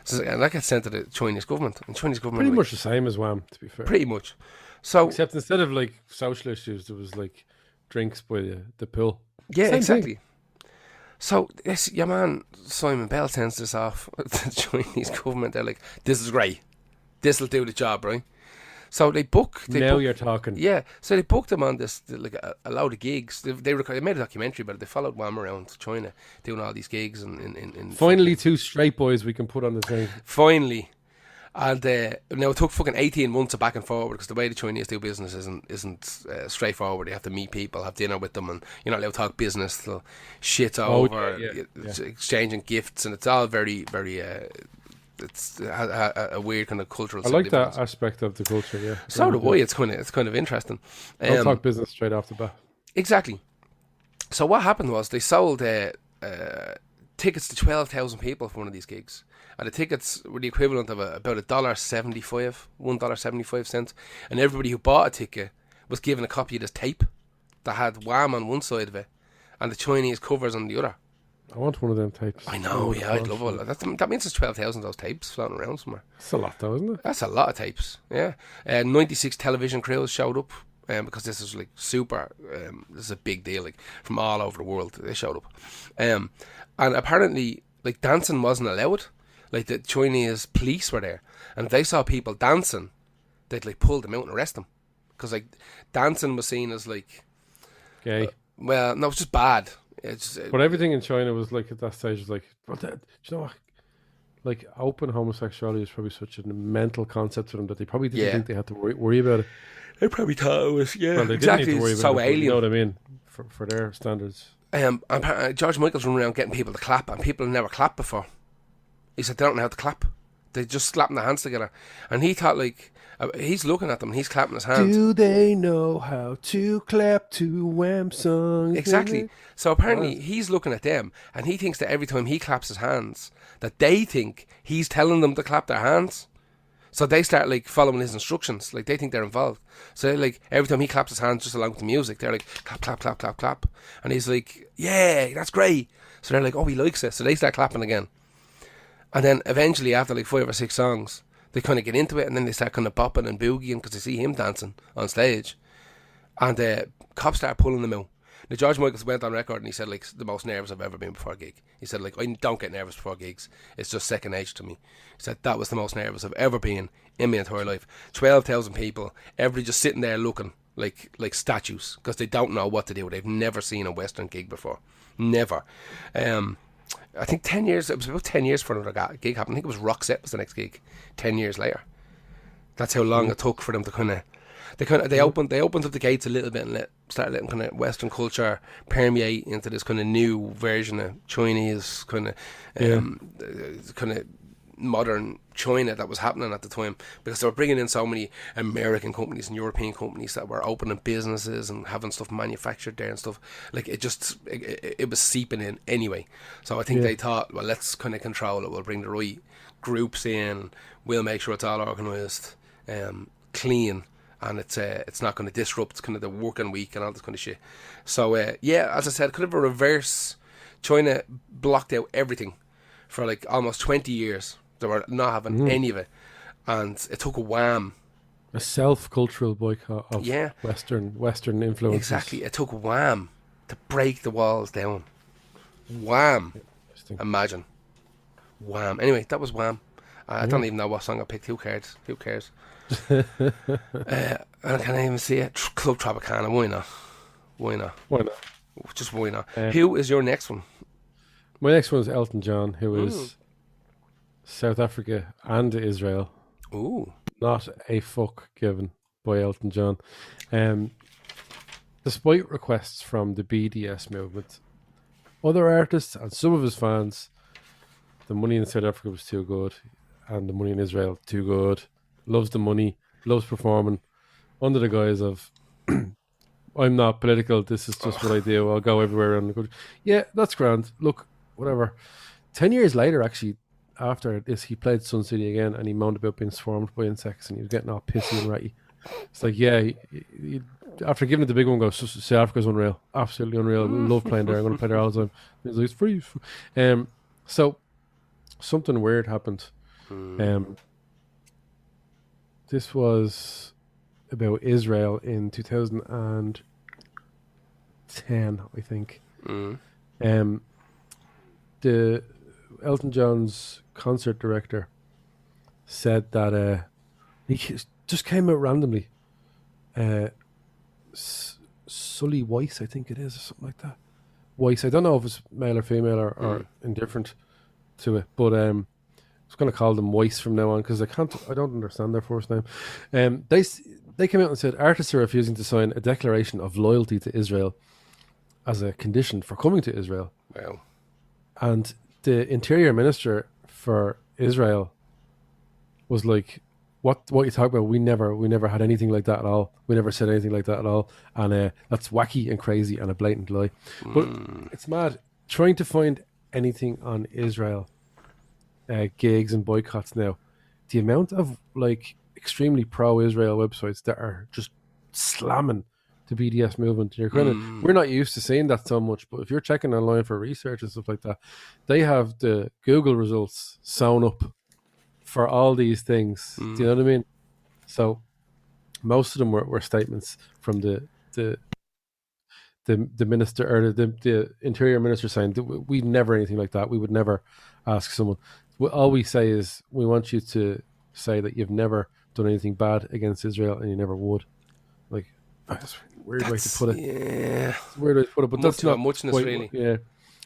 So, and that gets sent to the Chinese government. And Chinese government pretty much the same as Wham, to be fair. Pretty much. So except instead of like social issues, there was like drinks by the pool. Yeah, same exactly. Thing. So your man Simon Bell sends this off to the Chinese government. They're like, this is great. This will do the job, right? So they Now you're talking. yeah. So they booked him on this like a load of gigs. They made a documentary, but they followed Wham around China doing all these gigs in Finally, two straight boys we can put on the thing. finally. And now it took fucking 18 months of back and forward because the way the Chinese do business isn't straightforward. They have to meet people, have dinner with them, and you're not allowed to talk business. They'll shit over, exchanging gifts, and it's all very, very. It's a weird kind of cultural. I like that aspect of the culture. Yeah. So do I. It's kind of interesting. Don't talk business straight off the bat. Exactly. So what happened was they sold tickets to 12,000 people for one of these gigs. And the tickets were the equivalent of about $1.75, and everybody who bought a ticket was given a copy of this tape that had Wham on one side of it and the Chinese covers on the other. I want one of them tapes. I know, yeah, I'd love all that. That means there's 12,000 of those tapes floating around somewhere. That's a lot, though, isn't it? That's a lot of tapes, yeah. 96 television crews showed up because this is like super. This is a big deal, like from all over the world. They showed up, and apparently, like dancing wasn't allowed. Like the Chinese police were there, and if they saw people dancing, they'd like pull them out and arrest them, because like dancing was seen as like gay. Well, no, it's just bad. But everything in China was like at that stage was like, do you know what? Like open homosexuality is probably such a mental concept to them that they probably didn't think they had to worry about it. They probably thought it was well, they exactly didn't need to worry about so it, alien. You know what I mean? For their standards. And George Michael's running around getting people to clap, and people have never clapped before. He said they don't know how to clap. They just slapping their hands together. And he thought, like, he's looking at them and he's clapping his hands. Do they know how to clap to Wham songs? Exactly. So apparently he's looking at them and he thinks that every time he claps his hands, that they think he's telling them to clap their hands. So they start, like, following his instructions. Like, they think they're involved. So, like, every time he claps his hands just along with the music, they're like, clap, clap, clap, clap, clap. And he's like, yeah, that's great. So they're like, oh, he likes it. So they start clapping again. And then eventually, after like 5 or 6 songs, they kind of get into it, and then they start kind of bopping and boogieing because they see him dancing on stage. And cops start pulling them out. Now, George Michael went on record and he said, like, the most nervous I've ever been before a gig. He said, like, I don't get nervous before gigs. It's just second nature to me. He said, that was the most nervous I've ever been in my entire life. 12,000 people, everybody just sitting there looking like statues because they don't know what to do. They've never seen a Western gig before. Never. I think 10 years, it was about 10 years for another gig happened. I think it was Roxette was the next gig 10 years later. That's how long it took for them to they opened up the gates a little bit and started letting kind of Western culture permeate into this kind of new version of Chinese kind of modern China that was happening at the time, because they were bringing in so many American companies and European companies that were opening businesses and having stuff manufactured there and stuff. Like it was seeping in anyway. So I think they thought, well, let's kind of control it. We'll bring the right groups in. We'll make sure it's all organised, clean, and it's not going to disrupt kind of the working week and all this kind of shit. So as I said, kind of a reverse. China blocked out everything for like almost 20 years. They were not having any of it, and it took a Wham. A self-cultural boycott of Western influences. Exactly, it took Wham to break the walls down. Wham, imagine, Wham. Anyway, that was Wham. I don't even know what song I picked. Who cares? And can I even see it? Club Tropicana. Why not? Just why not? Who is your next one? My next one is Elton John, who is South Africa and Israel. Ooh. Not a fuck given by Elton John. Despite requests from the BDS movement, other artists and some of his fans, the money in South Africa was too good and the money in Israel too good. Loves the money, loves performing under the guise of I'm not political, this is just what I do, I'll go everywhere around the country. Yeah, that's grand. Look, whatever. 10 years later, actually, after this, he played Sun City again and he moaned about being swarmed by insects and he was getting all pissy and ratty. It's like, yeah, he, after giving it the big one, goes, South Africa's unreal. Absolutely unreal. I love playing there. I'm going to play there all the time. He's like, it's free. So, something weird happened. This was about Israel in 2010, I think. The Elton John's concert director said that just came out randomly. Uh, Sully Weiss, I think it is, or something like that. Weiss. I don't know if it's male or female or indifferent to it, but I was going to call them Weiss from now on because I don't understand their first name. They came out and said artists are refusing to sign a declaration of loyalty to Israel as a condition for coming to Israel. Wow. And the interior minister for Israel was like, what you talk about? We never had anything like that at all. We never said anything like that at all. And that's wacky and crazy and a blatant lie. But it's mad. Trying to find anything on Israel gigs and boycotts now. The amount of like extremely pro-Israel websites that are just slamming the BDS movement. You're we're not used to seeing that so much, but if you're checking online for research and stuff like that, they have the Google results sewn up for all these things. Do you know what I mean? So most of them were statements from the minister or the interior minister saying we never anything like that. We would never ask someone. All we say is we want you to say that you've never done anything bad against Israel and you never would. Like, that's a weird way to put it. Yeah. It's a weird way to put it, but that's not muchness, quite, really. Yeah.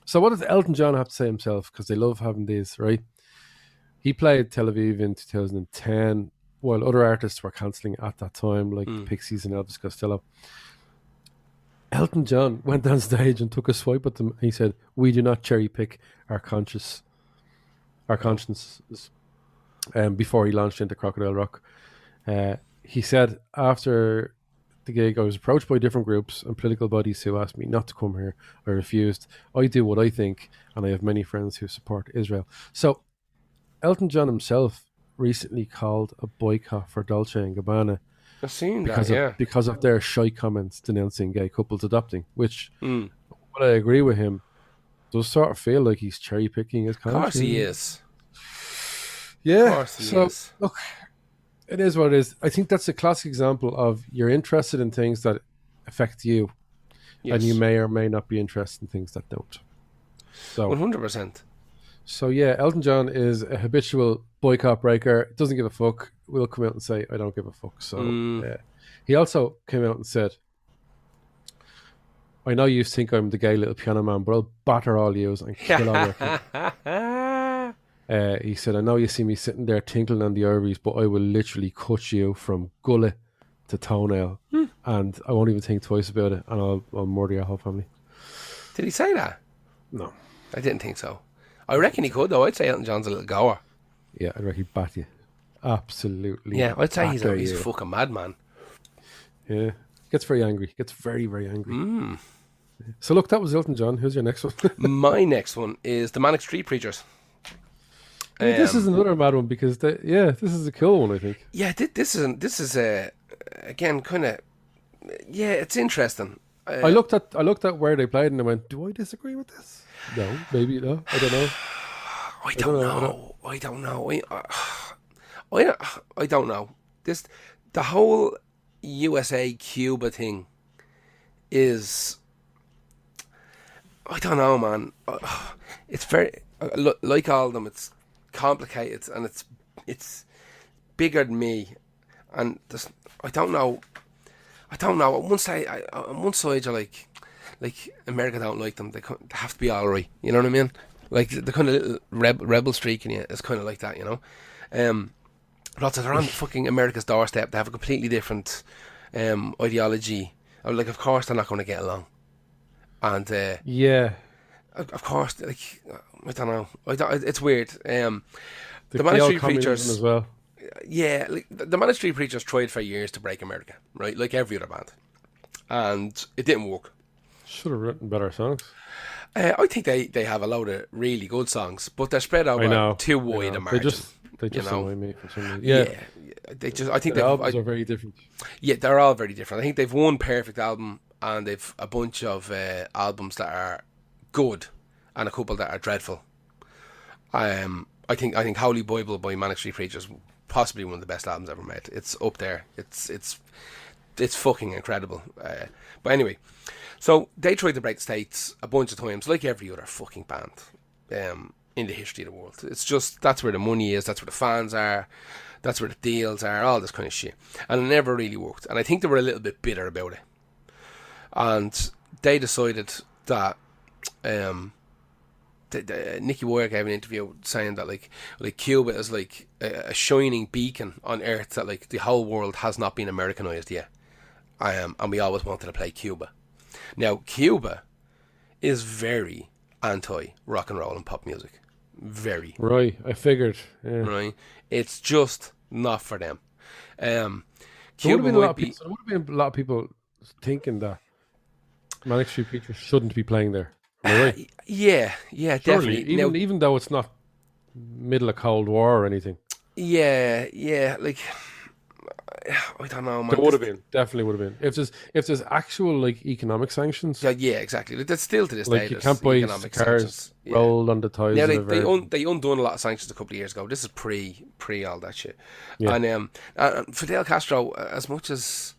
So what does Elton John have to say himself? Because they love having these, right? He played Tel Aviv in 2010, while other artists were cancelling at that time, like Pixies and Elvis Costello. Elton John went on stage and took a swipe at them. He said, "We do not cherry pick our consciences." Before he launched into Crocodile Rock. He said, after the gig, I was approached by different groups and political bodies who asked me not to come here. I refused. I do what I think, and I have many friends who support Israel. So, Elton John himself recently called a boycott for Dolce & Gabbana I've seen that, because of their shy comments denouncing gay couples adopting, which, what I agree with him, does sort of feel like he's cherry-picking his content. Of course he is. Yeah. Of course he is. Look, it is what it is. I think that's a classic example of you're interested in things that affect you, and you may or may not be interested in things that don't. So 100%. So yeah, Elton John is a habitual boycott breaker. Doesn't give a fuck. Will come out and say, "I don't give a fuck." So he also came out and said, "I know you think I'm the gay little piano man, but I'll batter all yous and kill all your kids." He said, "I know you see me sitting there tinkling on the ivories, but I will literally cut you from gullet to toenail, and I won't even think twice about it, and I'll murder your whole family." Did he say that? No, I didn't think so. I reckon he could, though. I'd say Elton John's a little goer. Yeah, I'd reckon he'd bat you. Absolutely. Yeah, I'd say he's a fucking madman. Yeah. Gets very angry. Gets very, very angry. So look, that was Elton John. Who's your next one? My next one is the Manic Street Preachers. This is another mad one because this is a cool one, I think. Yeah, this is again kind of it's interesting. I looked at where they played and I went, do I disagree with this? No, maybe no. I don't know. I don't know. The whole USA Cuba thing is, I don't know, man. It's very like all of them. It's complicated and it's bigger than me. And I don't know. On one side, you're like America don't like them. They have to be all right. You know what I mean? Like the kind of little rebel streak in you is kind of like that, you know. But also they're on fucking America's doorstep. They have a completely different ideology. Like, of course they're not going to get along. And of course, like I don't know. It's weird. The Manic Street Preachers as well. Yeah, like the Manic Street Preachers tried for years to break America, right? Like every other band, and it didn't work. Should have written better songs. I think they have a load of really good songs, but they're spread over too wide a margin. They just annoy me for some reason. Yeah, I think their albums are very different. Yeah, they're all very different. I think they've one perfect album, and they've a bunch of albums that are good, and a couple that are dreadful. I think Holy Bible by Manic Street Preachers possibly one of the best albums ever made. It's up there. It's fucking incredible. But anyway, so they tried to break the States a bunch of times, like every other fucking band, in the history of the world. It's just, that's where the money is, that's where the fans are, that's where the deals are, all this kind of shit. And it never really worked. And I think they were a little bit bitter about it. And they decided that Nicky Wire gave an interview saying that like Cuba is like a shining beacon on earth, that like the whole world has not been Americanized yet, and we always wanted to play Cuba. Now Cuba is very anti rock and roll and pop music, very. Right, I figured. Yeah. Right, it's just not for them. There Cuba would might be. have been a lot of people thinking that Manic Street Preachers shouldn't be playing there. Am I right? Yeah, Surely, definitely. even though it's not middle of Cold War or anything. Yeah, like I don't know, man. There would have been, definitely would have been. If there's actual like economic sanctions, Yeah, exactly. Like, that's still to this day. like you there's can't buy economic cars sanctions. Yeah. rolled on the ties. Now of a they undone a lot of sanctions a couple of years ago. This is pre all that shit. Yeah. And Fidel Castro, as much as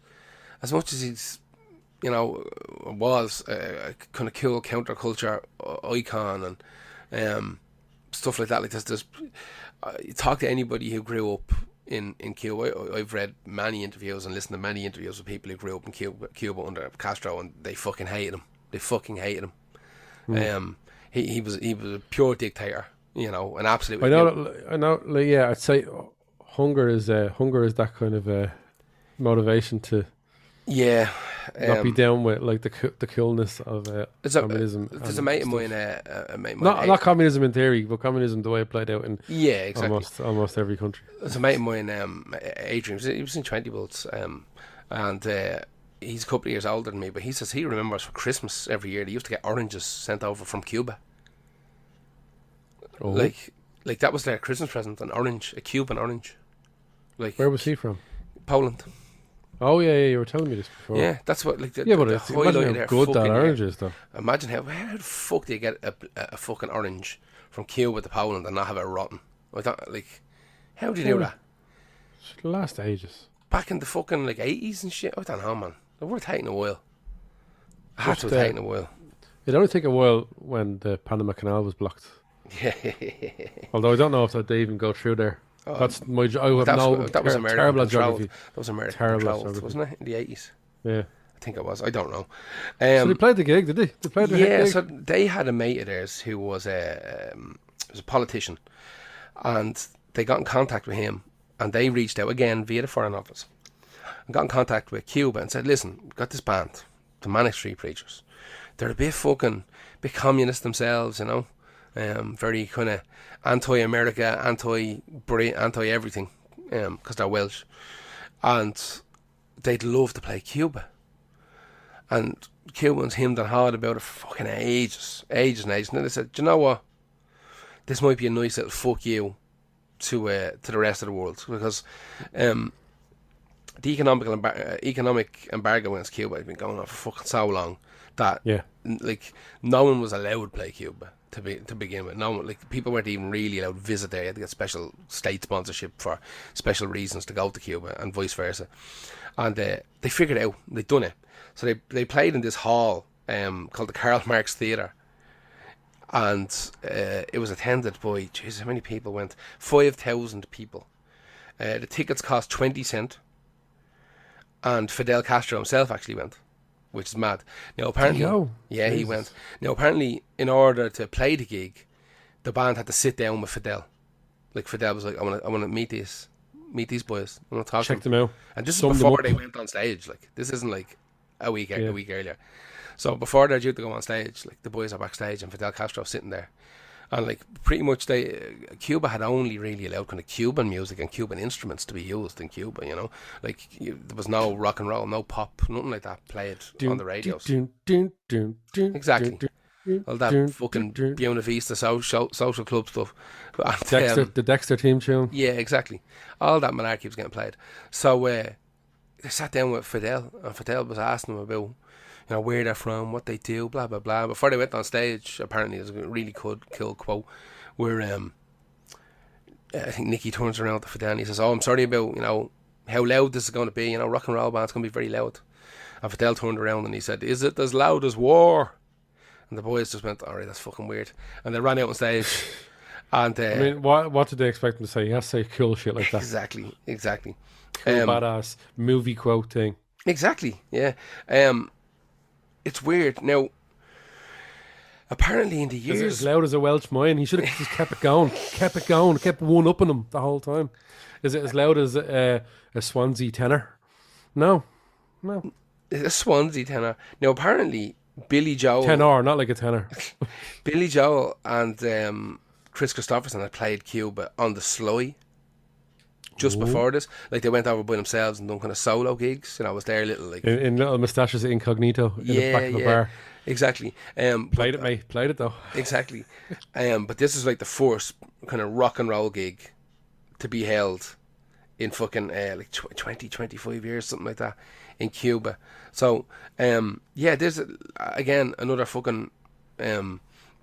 he's, you know, was a kind of cool counterculture icon and stuff like that. Like there's you talk to anybody who grew up in Cuba. I've read many interviews and listened to many interviews with people who grew up in Cuba under Castro, and they fucking hated him. They fucking hated him. He was a pure dictator, you know, an absolute. I know. Like, yeah, I'd say hunger is that kind of motivation to not be down with like the coolness of communism. There's a mate of mine. Not communism in theory, but communism the way it played out in exactly almost every country. There's a mate of mine, Adrian. He was in 20 volts, and he's a couple of years older than me. But he says he remembers for Christmas every year they used to get oranges sent over from Cuba. Oh. Like that was their Christmas present, a Cuban orange. Like, where was he from? Poland. Oh yeah, you were telling me this before. Yeah, that's what like. But the it's, imagine how good that orange is, though. Imagine how the fuck do you get a fucking orange from Cuba to Poland and not have it rotten? I don't like. How do you do that? It last ages. Back in the fucking like 80s and shit. I don't know, man. It would have taken a while. It had to have taken a while. It only took a while when the Panama Canal was blocked. Yeah. Although I don't know if they even go through there. That's my. That was American terrible controlled. geography. That was American Terrible controlled, geography. wasn't it? In the 80s. Yeah. I think it was. I don't know. So they played the gig, did they? They played the gig? So they had a mate of theirs who was a politician, and they got in contact with him, and they reached out again via the Foreign Office, and got in contact with Cuba and said, "Listen, we've got this band, the Manic Street Preachers. They're a bit communist themselves, you know." Very kind of anti-America, anti-everything, because they're Welsh, and they'd love to play Cuba. And Cubans hemmed and hawed about it for fucking ages. And then they said, "Do you know what? This might be a nice little fuck you to the rest of the world, because the economic embargo against Cuba had been going on for fucking so long that like no one was allowed to play Cuba." To begin with, no, like people weren't even really allowed to visit there. You had to get special state sponsorship for special reasons to go to Cuba, and vice versa. And they figured it out. They'd done it. So they played in this hall called the Karl Marx Theatre, and it was attended by how many people went? 5,000 people. The tickets cost 20 cents, and Fidel Castro himself actually went, which is mad. Now apparently, Jesus. He went. Now apparently, in order to play the gig, the band had to sit down with Fidel. Like Fidel was like, "I want to meet these boys. I want to talk to them." Check them out. And this is before they went on stage. Like this isn't like a week earlier. So before they're due to go on stage, like the boys are backstage and Fidel Castro sitting there, and like pretty much Cuba had only really allowed kind of Cuban music and Cuban instruments to be used in Cuba. You know, like there was no rock and roll, no pop, nothing like that played on the radios. Exactly. All that fucking Buena Vista social club stuff. And, the Dexter theme tune. Yeah, exactly. All that malarkey was getting played. So they sat down with Fidel, and Fidel was asking them about, you know, where they're from, what they do, blah blah blah. Before they went on stage, apparently there's a really cool quote where I think Nicky turns around to Fidel and he says, "Oh, I'm sorry about, you know, how loud this is going to be. You know, rock and roll band's going to be very loud." And Fidel turned around and he said, "Is it as loud as war?" And the boys just went, "Alright, that's fucking weird." And they ran out on stage. And I mean, what did they expect him to say? He has to say cool shit like that. exactly. Cool, badass movie quote thing. Exactly, yeah. It's weird. Now, apparently in the Is it as years... loud as a Welsh mine? He should have just kept it going. Kept one-upping him the whole time. Is it as loud as a Swansea tenor? No. A Swansea tenor. Now, apparently, Billy Joel... Tenor, not like a tenor. Billy Joel and Chris Christopherson had played Cuba on the sly just before this. Like, they went over by themselves and done kind of solo gigs. And I was there little, like... In little moustaches incognito in the back of a bar. Exactly. Played it, mate. Played it, though. Exactly. But this is like the first kind of rock and roll gig to be held in fucking like 20, 25 years, something like that, in Cuba. So, there's, again, another fucking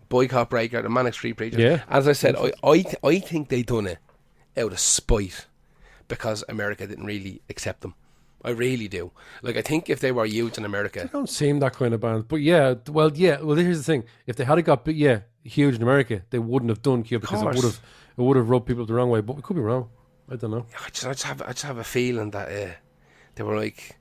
boycott breaker, the Manic Street Preachers. Yeah. As I said, I think they done it out of spite because America didn't really accept them. I really do. Like, I think if they were huge in America... They don't seem that kind of band. But well, here's the thing. If they had got huge in America, they wouldn't have done Cuba because it would have rubbed people the wrong way. But we could be wrong. I don't know. I just have a feeling that they were like,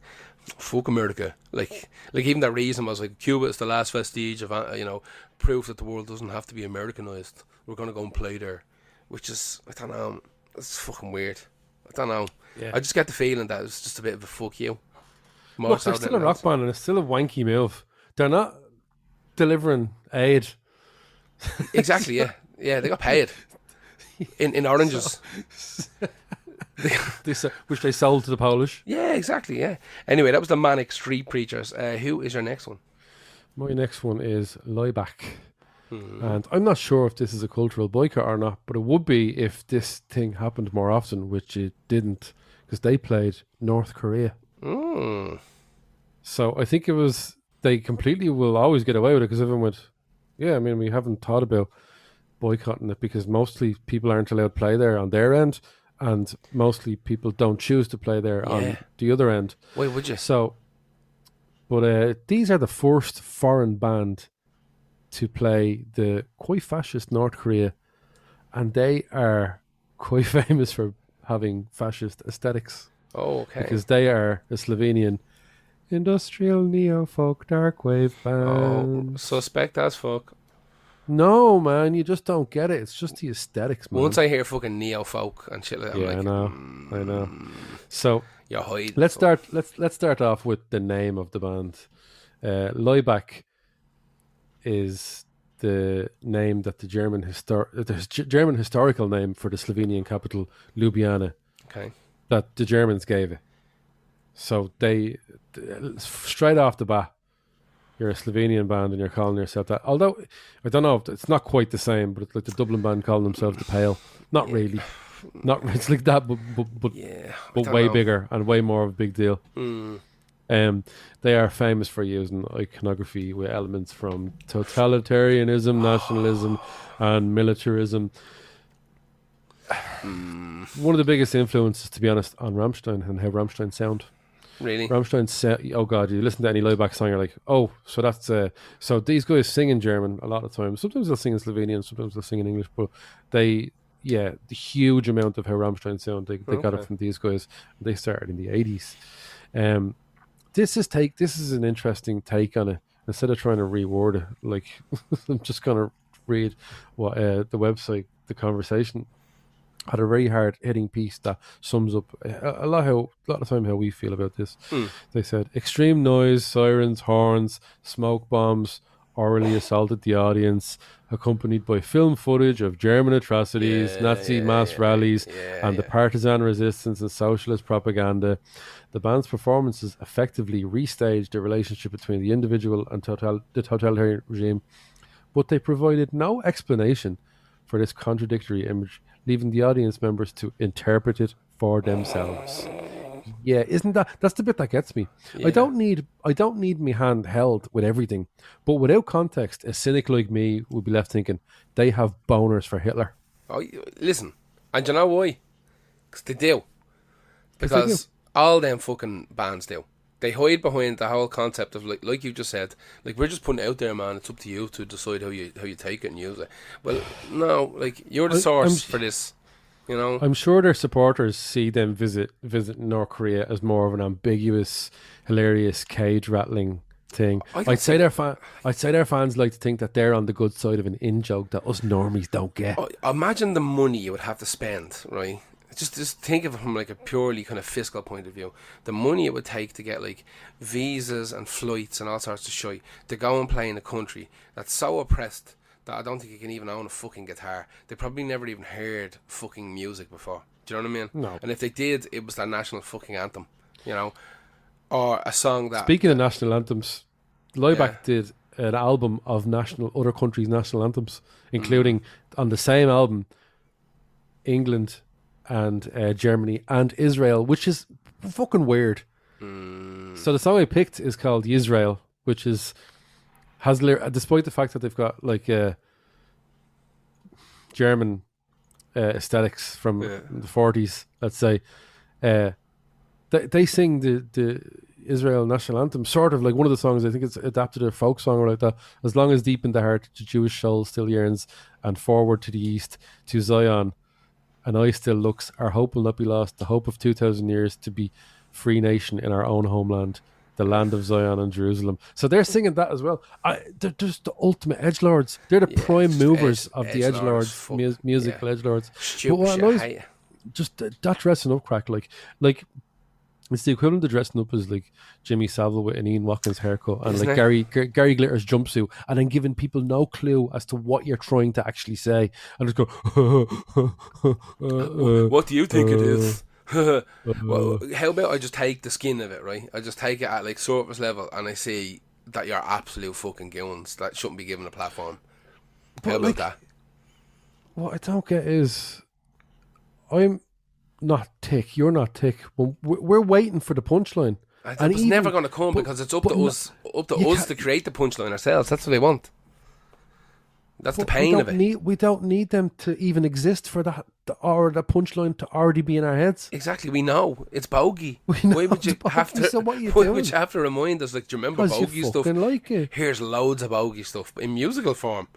fuck America. Like even that reason was like, Cuba is the last vestige of, proof that the world doesn't have to be Americanized. We're going to go and play there. Which is, I don't know, it's fucking weird. I don't know. Yeah. I just get the feeling that it's just a bit of a fuck you. Look, they're still a rock band and it's still a wanky move. They're not delivering aid. Exactly, yeah. Yeah, they got paid. In oranges. Which they sold to the Polish. Yeah, exactly, yeah. Anyway, that was the Manic Street Preachers. Who is your next one? My next one is Lieback. And I'm not sure if this is a cultural boycott or not, but it would be if this thing happened more often, which it didn't, because they played North Korea. So I think they completely will always get away with it because everyone went, we haven't thought about boycotting it because mostly people aren't allowed to play there on their end, and mostly people don't choose to play there on the other end. Why would you? So, but these are the first foreign band to play the quite fascist North Korea, and they are quite famous for having fascist aesthetics. Oh, okay. Because they are a Slovenian industrial neo-folk dark wave band. Oh, suspect as fuck. No, man, you just don't get it. It's just the aesthetics, man. Once I hear fucking neo-folk and shit like that, I'm like, I know. So you're hiding. Let's start off with the name of the band. Lieback is the name that the German historical name for the Slovenian capital, Ljubljana. Okay. That the Germans gave it. So they, straight off the bat, you're a Slovenian band and you're calling yourself that. Although, I don't know, it's not quite the same, but it's like the Dublin band calling themselves the Pale. Not really. It's like that, but way bigger and way more of a big deal. They are famous for using iconography with elements from totalitarianism, nationalism, and militarism. One of the biggest influences, to be honest, on Rammstein and how Rammstein sound. Really? Rammstein sound, oh god, you listen to any Lieback song, you're like, oh, so that's so these guys sing in German a lot of times. Sometimes they'll sing in Slovenian, sometimes they'll sing in English, but the huge amount of how Rammstein sound, they got it from these guys. They started in the 80s. This is an interesting take on it. Instead of trying to reword it, like I'm just gonna read what the website, the conversation had a very hard hitting piece that sums up a lot of time how we feel about this. They said extreme noise, sirens, horns, smoke bombs orally assaulted the audience, accompanied by film footage of German atrocities, Nazi mass rallies, and the partisan resistance and socialist propaganda. The band's performances effectively restaged the relationship between the individual and the totalitarian regime, but they provided no explanation for this contradictory image, leaving the audience members to interpret it for themselves. Yeah, that's the bit that gets me. I don't need me hand held with everything, but without context, a cynic like me would be left thinking they have boners for Hitler. Oh, listen, and you know why? Because they do. Because all them fucking bands do. They hide behind the whole concept of like you just said, like we're just putting it out there, man. It's up to you to decide how you take it and use it. Well, no, like you're the source for this. You know, I'm sure their supporters see them visit North Korea as more of an ambiguous, hilarious, cage rattling thing. I'd say their fans like to think that they're on the good side of an in joke that us normies don't get. Imagine the money you would have to spend, right? Just think of it from like a purely kind of fiscal point of view. The money it would take to get like visas and flights and all sorts of shit to go and play in a country that's so oppressed that I don't think you can even own a fucking guitar. They probably never even heard fucking music before. Do you know what I mean? No. And if they did, it was their national fucking anthem, you know, or a song that. Speaking of national anthems, Liebeck did an album of other countries' national anthems, including on the same album, England and Germany and Israel, which is fucking weird. So the song I picked is called Israel, which has despite the fact that they've got like German aesthetics from the 40s, let's say, they sing the Israel national anthem, sort of like one of the songs. I think it's adapted a folk song or like that. As long as deep in the heart the Jewish soul still yearns, and forward to the east to Zion, an eye still looks. Our hope will not be lost. The hope of 2,000 years to be free nation in our own homeland, the land of Zion and Jerusalem. So they're singing that as well. They're just the ultimate edgelords. They're the prime movers of the edgelords, musical edgelords. But what annoys, just that dressing up crack, like it's the equivalent of dressing up as like Jimmy Savile with an Ian Watkins haircut and like Gary Glitter's jumpsuit, and then giving people no clue as to what you're trying to actually say, and just go, what do you think it is? Well, how about I just take the skin of it, right? I just take it at like surface level, and I see that you're absolute fucking goons that shouldn't be given a platform. How about that? What I don't get is, I'm not tick, you're not tick. We're waiting for the punchline. And it's never going to come because it's up to us to create the punchline ourselves. That's what they want. That's the pain of it. We don't need them to even exist for that, or the punchline to already be in our heads. Exactly, we know it's bogey. Why would you have to? So what are you doing? Would you have to remind us? Like, do you remember bogey stuff? Like it. Here's loads of bogey stuff in musical form.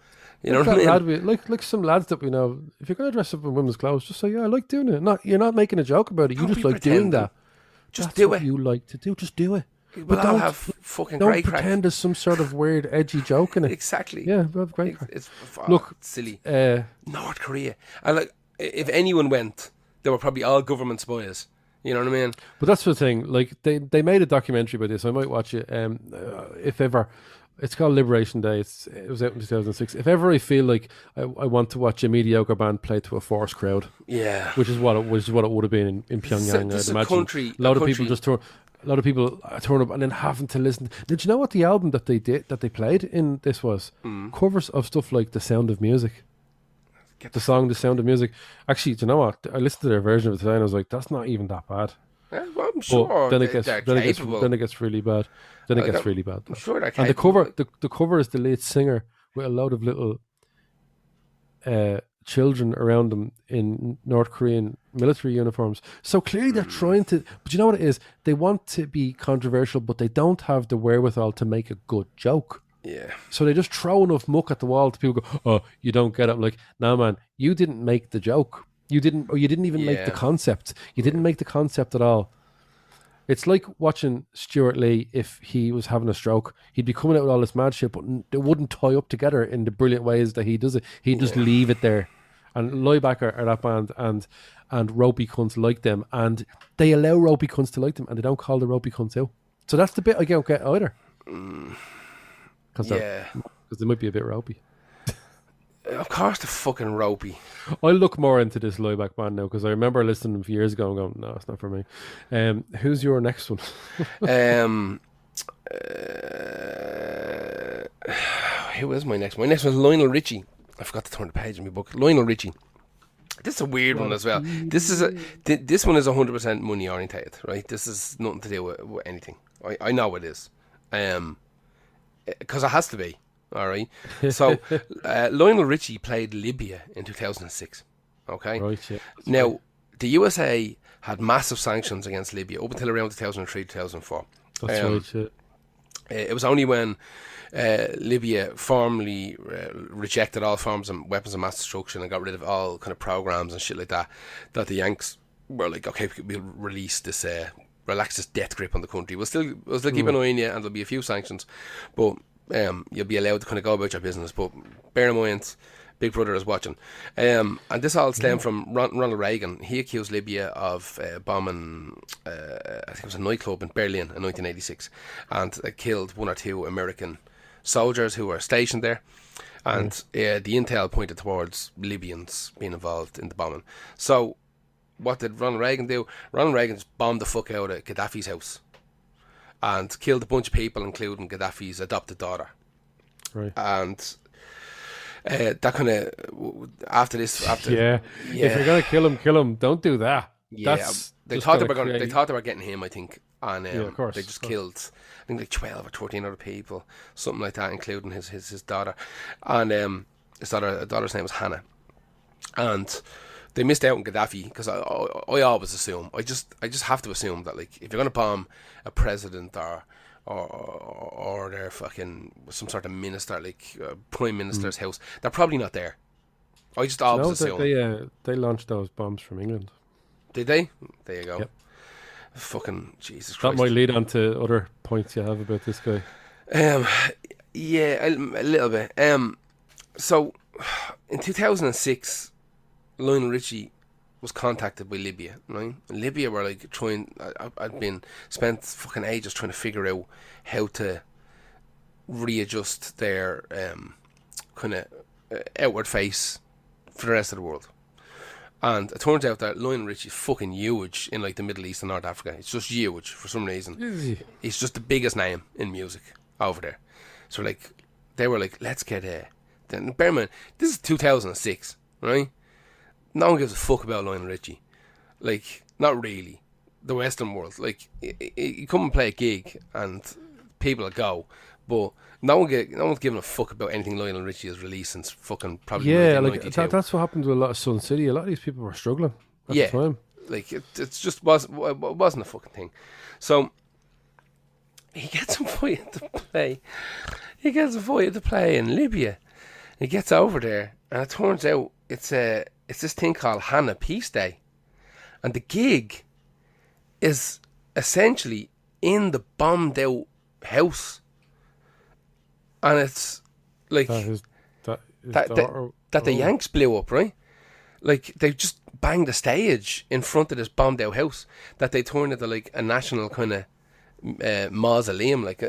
You know what I mean? Like some lads that we know. If you're going to dress up in women's clothes, just say, "Yeah, I like doing it." You're not making a joke about it. You just like doing that. Just do it. You like to do. Just do it. But I'll have fucking great crack. Don't pretend there's some sort of weird, edgy joke in it. Exactly. Yeah, we'll have great crack. Look, silly. North Korea. And like, if anyone went, they were probably all government spies. You know what I mean? But that's the thing. Like, they made a documentary about this. I might watch it. If ever. It's called Liberation Day. It was out in 2006. If ever I feel like I want to watch a mediocre band play to a forced crowd, which is what it would have been in Pyongyang. I'd imagine a lot of people turn up and then having to listen. Did you know what the album that they played in this was? Covers of stuff like The Sound of Music. The song The Sound of Music. Actually, do you know what? I listened to their version of it today and I was like, that's not even that bad. Well, I'm sure then it gets really bad. I'm sure they're and the cover is the lead singer with a load of little children around them in North Korean military uniforms. So clearly they're trying to, but you know what it is? They want to be controversial, but they don't have the wherewithal to make a good joke. Yeah. So they just throw enough muck at the wall to people go, "Oh, you don't get it." I'm like, "No, man, you didn't make the joke. You didn't even make the concept. You didn't make the concept at all." It's like watching Stuart Lee. If he was having a stroke, he'd be coming out with all this mad shit, but it wouldn't tie up together in the brilliant ways that he does it. He'd just leave it there. And Liebeck are that band, and ropey cunts like them, and they allow ropey cunts to like them, and they don't call the ropey cunts out. So that's the bit I don't get either. Because they might be a bit ropey. Of course, the fucking ropey. I'll look more into this Liebeck band now, because I remember listening to them years ago and going, no, it's not for me. Who's your next one? Who is my next one? My next one is Lionel Richie. I forgot to turn the page in my book. Lionel Richie. This is a weird one as well. This one is 100% money orientated, right? This is nothing to do with anything. I know it is. Because it has to be. All right. So Lionel Richie played Libya in 2006. Okay. Right. Yeah. Now the USA had massive sanctions against Libya up until around 2003, 2004. That's right, shit. It was only when Libya formally rejected all forms of weapons of mass destruction and got rid of all kind of programs and shit like that, that the Yanks were like, okay, we'll release this, relax this death grip on the country. We'll still keep an eye on you, and there'll be a few sanctions, but you'll be allowed to kind of go about your business. But bear in mind, Big Brother is watching. And this all stemmed from Ronald Reagan. He accused Libya of bombing, I think it was a nightclub in Berlin in 1986, and killed 1 or 2 American soldiers who were stationed there. And the intel pointed towards Libyans being involved in the bombing. So what did Ronald Reagan do? Ronald Reagan just bombed the fuck out of Gaddafi's house and killed a bunch of people, including Gaddafi's adopted daughter. Right. And that kind of after if you're gonna kill him, don't do that. Yeah, they thought they were getting him, I think, and of course, they just killed, I think, like 12 or 13 other people, something like that, including his daughter, and his daughter's name was Hannah, and they missed out on Gaddafi because I always assume, I just have to assume that, like, if you're gonna bomb a president or they're fucking some sort of minister, like prime minister's house, they're probably not there. I just always assume. They launched those bombs from England. Did they? There you go. Yep. Fucking Jesus Christ. That might lead on to other points you have about this guy. Yeah, a little bit. So in 2006, Lionel Richie was contacted by Libya, right? And Libya were like trying. I'd spent fucking ages trying to figure out how to readjust their kind of outward face for the rest of the world. And it turns out that Lionel Richie is fucking huge in like the Middle East and North Africa. It's just huge for some reason. He's just the biggest name in music over there. So like they were like, let's get then bear in mind, this is 2006, right? No one gives a fuck about Lionel Richie. Like, not really. The Western world. Like, you come and play a gig and people will go. But no one's giving a fuck about anything Lionel Richie has released since fucking probably 1992. That's what happened to a lot of Sun City. A lot of these people were struggling at the time. Like, it just wasn't a fucking thing. So, he gets invited to play. He gets invited to play in Libya. He gets over there, and it turns out it's this thing called Hannah Peace Day, and the gig is essentially in the bombed out house, and it's like that the Yanks blew up, right? Like they just banged the stage in front of this bombed out house that they turned into like a national kind of mausoleum, like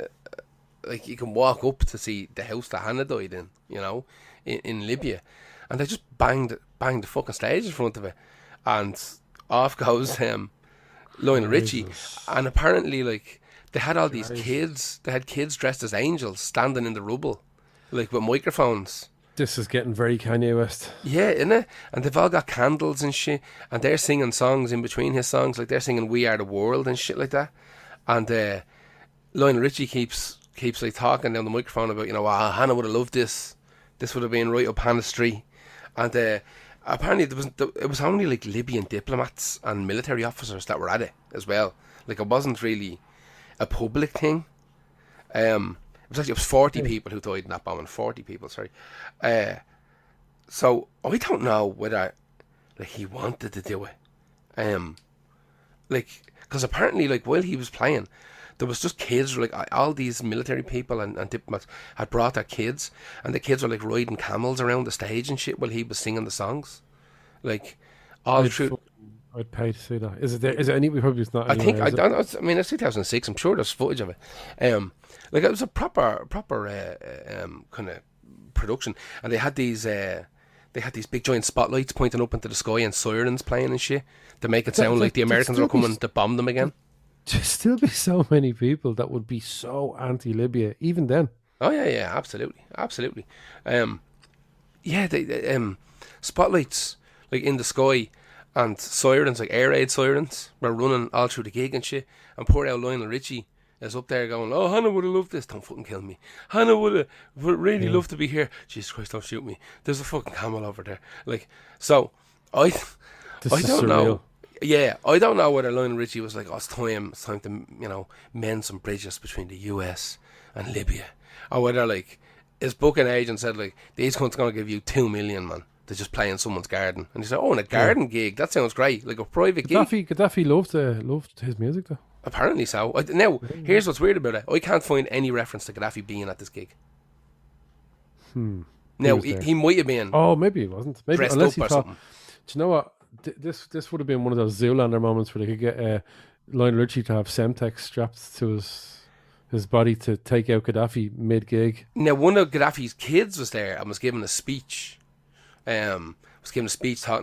you can walk up to see the house that Hannah died in, you know, in Libya, and they just banged the fucking stage in front of it, and off goes Lionel Richie, and apparently like they had all these kids, they had kids dressed as angels standing in the rubble, like with microphones. This is getting very Kanye West. Yeah, isn't it? And they've all got candles and shit, and they're singing songs in between his songs, like they're singing "We Are the World" and shit like that, and Lionel Richie keeps like talking down the microphone about, you know, Hannah would have loved this. This would have been right up Hannah's street. And apparently it was only like Libyan diplomats and military officers that were at it as well. Like it wasn't really a public thing. It was 40 people who died in that bombing. 40 people, sorry. So I don't know whether like he wanted to do it. Like because apparently like while he was playing, there was just kids, like all these military people and diplomats had brought their kids, and the kids were like riding camels around the stage and shit while he was singing the songs, like all through. I'd pay to see that. Is it there? Is it any? Probably it's not. I think I don't know. I mean, it's 2006. I'm sure there's footage of it. Like it was a proper kind of production, and they had these big giant spotlights pointing up into the sky and sirens playing and shit to make it sound like the Americans were coming to bomb them again. There'd still be so many people that would be so anti-Libya, even then. Oh yeah, absolutely. Yeah, they spotlights like in the sky and sirens, like air raid sirens, were running all through the gig and shit. And poor old Lionel Richie is up there going, "Oh, Hannah would have loved this. Don't fucking kill me. Hannah would really love to be here. Jesus Christ, don't shoot me. There's a fucking camel over there." Like, so I don't know. Yeah, I don't know whether Lionel Richie was like, oh, it's time to, mend some bridges between the US and Libya. Or whether, like, his booking agent said, like, these cunts going to give you $2 million, man, to just play in someone's garden. And he said, oh, in a garden gig, that sounds great. Like a private gig. Gaddafi loved his music, though. Apparently so. Now, here's what's weird about it. I can't find any reference to Gaddafi being at this gig. Now, he might have been. Oh, maybe he wasn't. Maybe dressed unless up he or thought. something. Do you know what? This would have been one of those Zoolander moments where they could get Lionel Richie to have Semtex strapped to his body to take out Gaddafi mid gig. Now, one of Gaddafi's kids was there and was giving a speech. Talking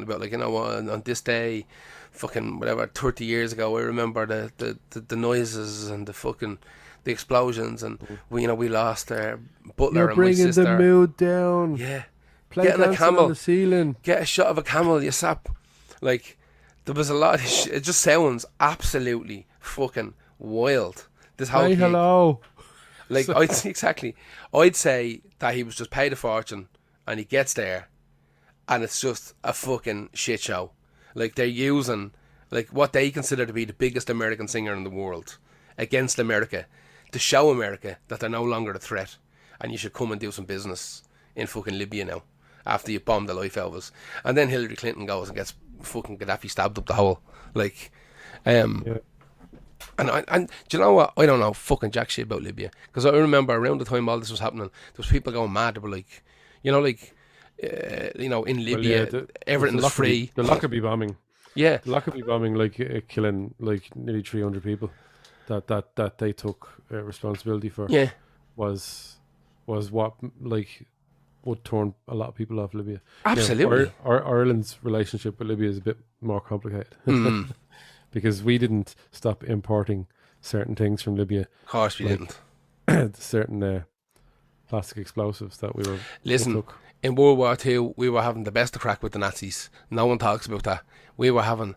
about, like, on this day, fucking whatever, 30 years ago, I remember the noises and the explosions, and we lost our butler. You're and my sister. bringing the mood down. Yeah. Play Getting a camel on the ceiling. Get a shot of a camel, you sap. Like, there was a lot of it just sounds absolutely fucking wild. This whole Hey, gig. hello. Like, I'd say that he was just paid a fortune and he gets there and it's just a fucking shit show. Like, they're using, like, what they consider to be the biggest American singer in the world against America to show America that they're no longer a threat and you should come and do some business in fucking Libya now after you bombed the life out of us. And then Hillary Clinton goes and gets fucking Gaddafi stabbed up the hole. Like, And do you know what? I don't know fucking jack shit about Libya, because I remember around the time all this was happening, there was people going mad. They were like, in Libya, everything's free. The Lockerbie bombing. Yeah, The Lockerbie bombing, like killing like nearly 300 people. That they took responsibility for. Yeah, was what like would turn a lot of people off Libya. Absolutely. Now, Ireland's relationship with Libya is a bit more complicated. Because we didn't stop importing certain things from Libya. Of course we didn't. Certain plastic explosives that we were... Listen, in World War II, we were having the best of crack with the Nazis. No one talks about that. We were having...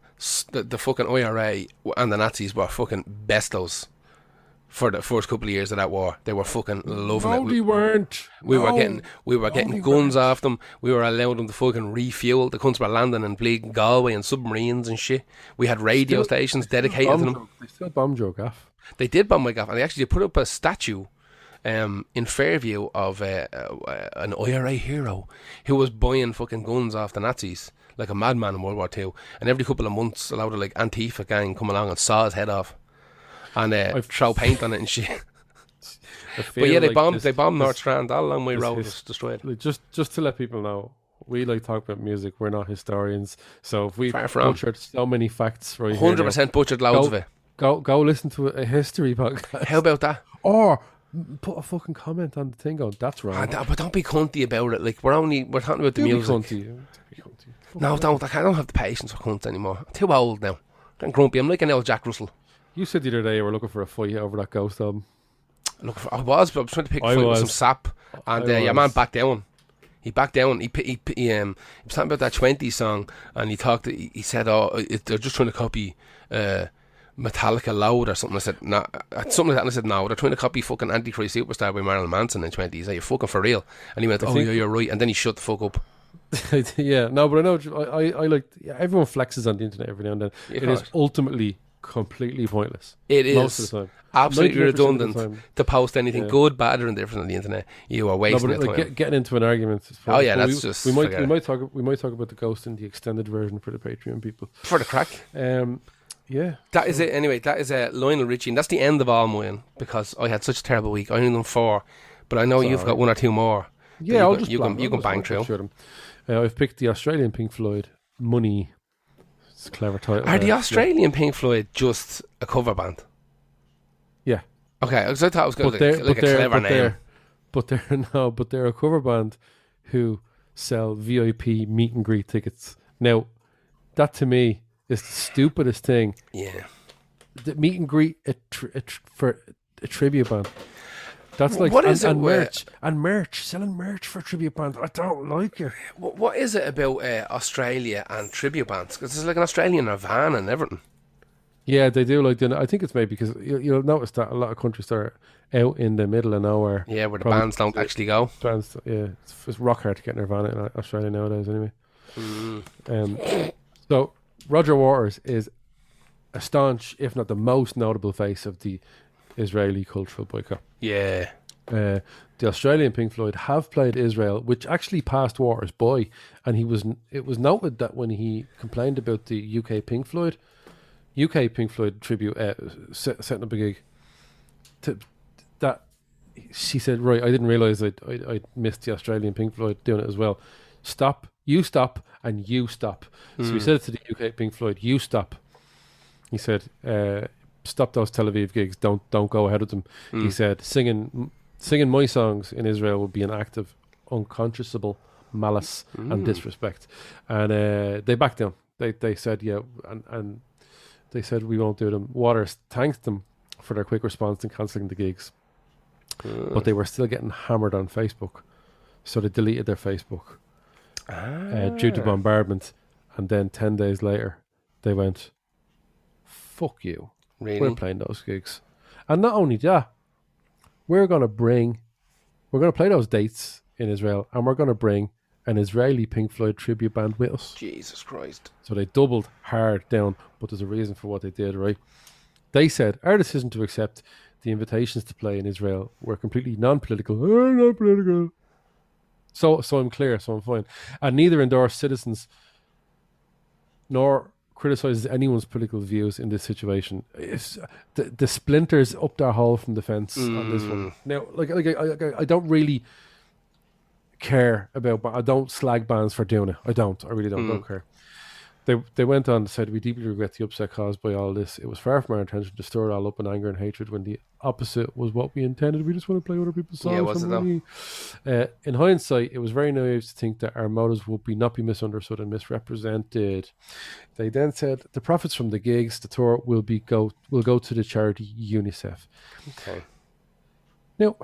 The fucking IRA and the Nazis were fucking bestos for the first couple of years of that war. They were fucking loving it. No, they weren't. We were getting guns off them. We were allowing them to fucking refuel. The cunts were landing in bleeding Galway and submarines and shit. We had radio stations dedicated to them. They still bombed your gaff. They did bomb my gaff, and they actually put up a statue in Fairview of an IRA hero who was buying fucking guns off the Nazis like a madman in World War II. And every couple of months, allowed a like Antifa gang come along and saw his head off and throw paint on it and shit. But yeah, they bombed North Strand. All along my road was destroyed. Like, just to let people know, we like talk about music. We're not historians, so if we've Far from. butchered so many facts, right? 100% butchered loads of it. Go listen to a history podcast. How about that? Or put a fucking comment on the thing. Go, that's wrong. But don't be cunty about it. Like we're talking about the music. Be cunty. No, don't. I don't have the patience for cunts anymore. I'm too old now. I'm grumpy. I'm like an old Jack Russell. You said the other day you were looking for a fight over that Ghost album. I was trying to pick a fight with some sap, and your man backed down. He backed down. He was talking about that 20s song, and he said, they're just trying to copy Metallica Loud or something. I said, no, something like that. And I said, no, they're trying to copy fucking Antichrist Superstar by Marilyn Manson in 20s. Are you fucking for real? And he went, yeah, you're right. And then he shut the fuck up. Yeah, no, but I know, I like, everyone flexes on the internet every now and then. It is ultimately completely pointless. It is most of the time. Absolutely redundant to post anything good, bad, or indifferent on the internet. You are wasting your time. Getting into an argument. Oh yeah, that's just. We might talk about the Ghost in the extended version for the Patreon people. For the crack. Yeah. That is it. Anyway, that is Lionel Richie, and that's the end of all mine, because I had such a terrible week. I only done 4, but I know you've got 1 or 2 more. Yeah, you can bang through. Them. I've picked the Australian Pink Floyd, Money. It's a clever title. Are the Australian Pink Floyd just a cover band? Yeah. Okay, because I thought it was going to like a clever name. But they're a cover band who sell VIP meet and greet tickets. Now, that to me is the stupidest thing. Yeah. The meet and greet for a tribute band. That's like what is merch, selling merch for tribute bands. I don't like it. What is it about Australia and tribute bands? Because there's like an Australian Nirvana and everything. Yeah, they do. Like, I think it's maybe because you'll notice that a lot of countries are out in the middle of nowhere. Yeah, where the bands don't actually go. Bands, yeah, it's rock hard to get Nirvana in Australia nowadays. Anyway, so Roger Waters is a staunch, if not the most notable face of the Israeli cultural boycott. Yeah. The Australian Pink Floyd have played Israel, which actually passed Waters by, and it was noted that when he complained about the UK Pink Floyd tribute setting up a gig, that she said, right, I didn't realise I'd missed the Australian Pink Floyd doing it as well. Stop, and you stop. So he said it to the UK Pink Floyd, you stop. He said, stop those Tel Aviv gigs, don't go ahead with them. He said, singing my songs in Israel would be an act of unconscionable malice and disrespect. And they backed down. They said, yeah, and they said we won't do them. Waters thanked them for their quick response in cancelling the gigs. But they were still getting hammered on Facebook. So they deleted their Facebook due to bombardment. And then 10 days later, they went, fuck you. Really? We're playing those gigs. And not only that, we're going to play those dates in Israel, and we're going to bring an Israeli Pink Floyd tribute band with us. Jesus Christ. So they doubled hard down, but there's a reason for what they did, right? They said, our decision to accept the invitations to play in Israel were completely non-political. Not political. So I'm clear, so I'm fine. And neither endorsed citizens nor criticizes anyone's political views in this situation. It's, the splinters up their hole from the fence on this one. Now, I don't really care about, but I don't slag bands for doing it. I really don't care. They went on and said, we deeply regret the upset caused by all this. It was far from our intention to stir it all up in anger and hatred when the opposite was what we intended. We just want to play other people's songs. Yeah, was it though? In hindsight, it was very naive to think that our motives would not be misunderstood and misrepresented. They then said the profits from the gigs, the tour, will go to the charity UNICEF. Okay. Now,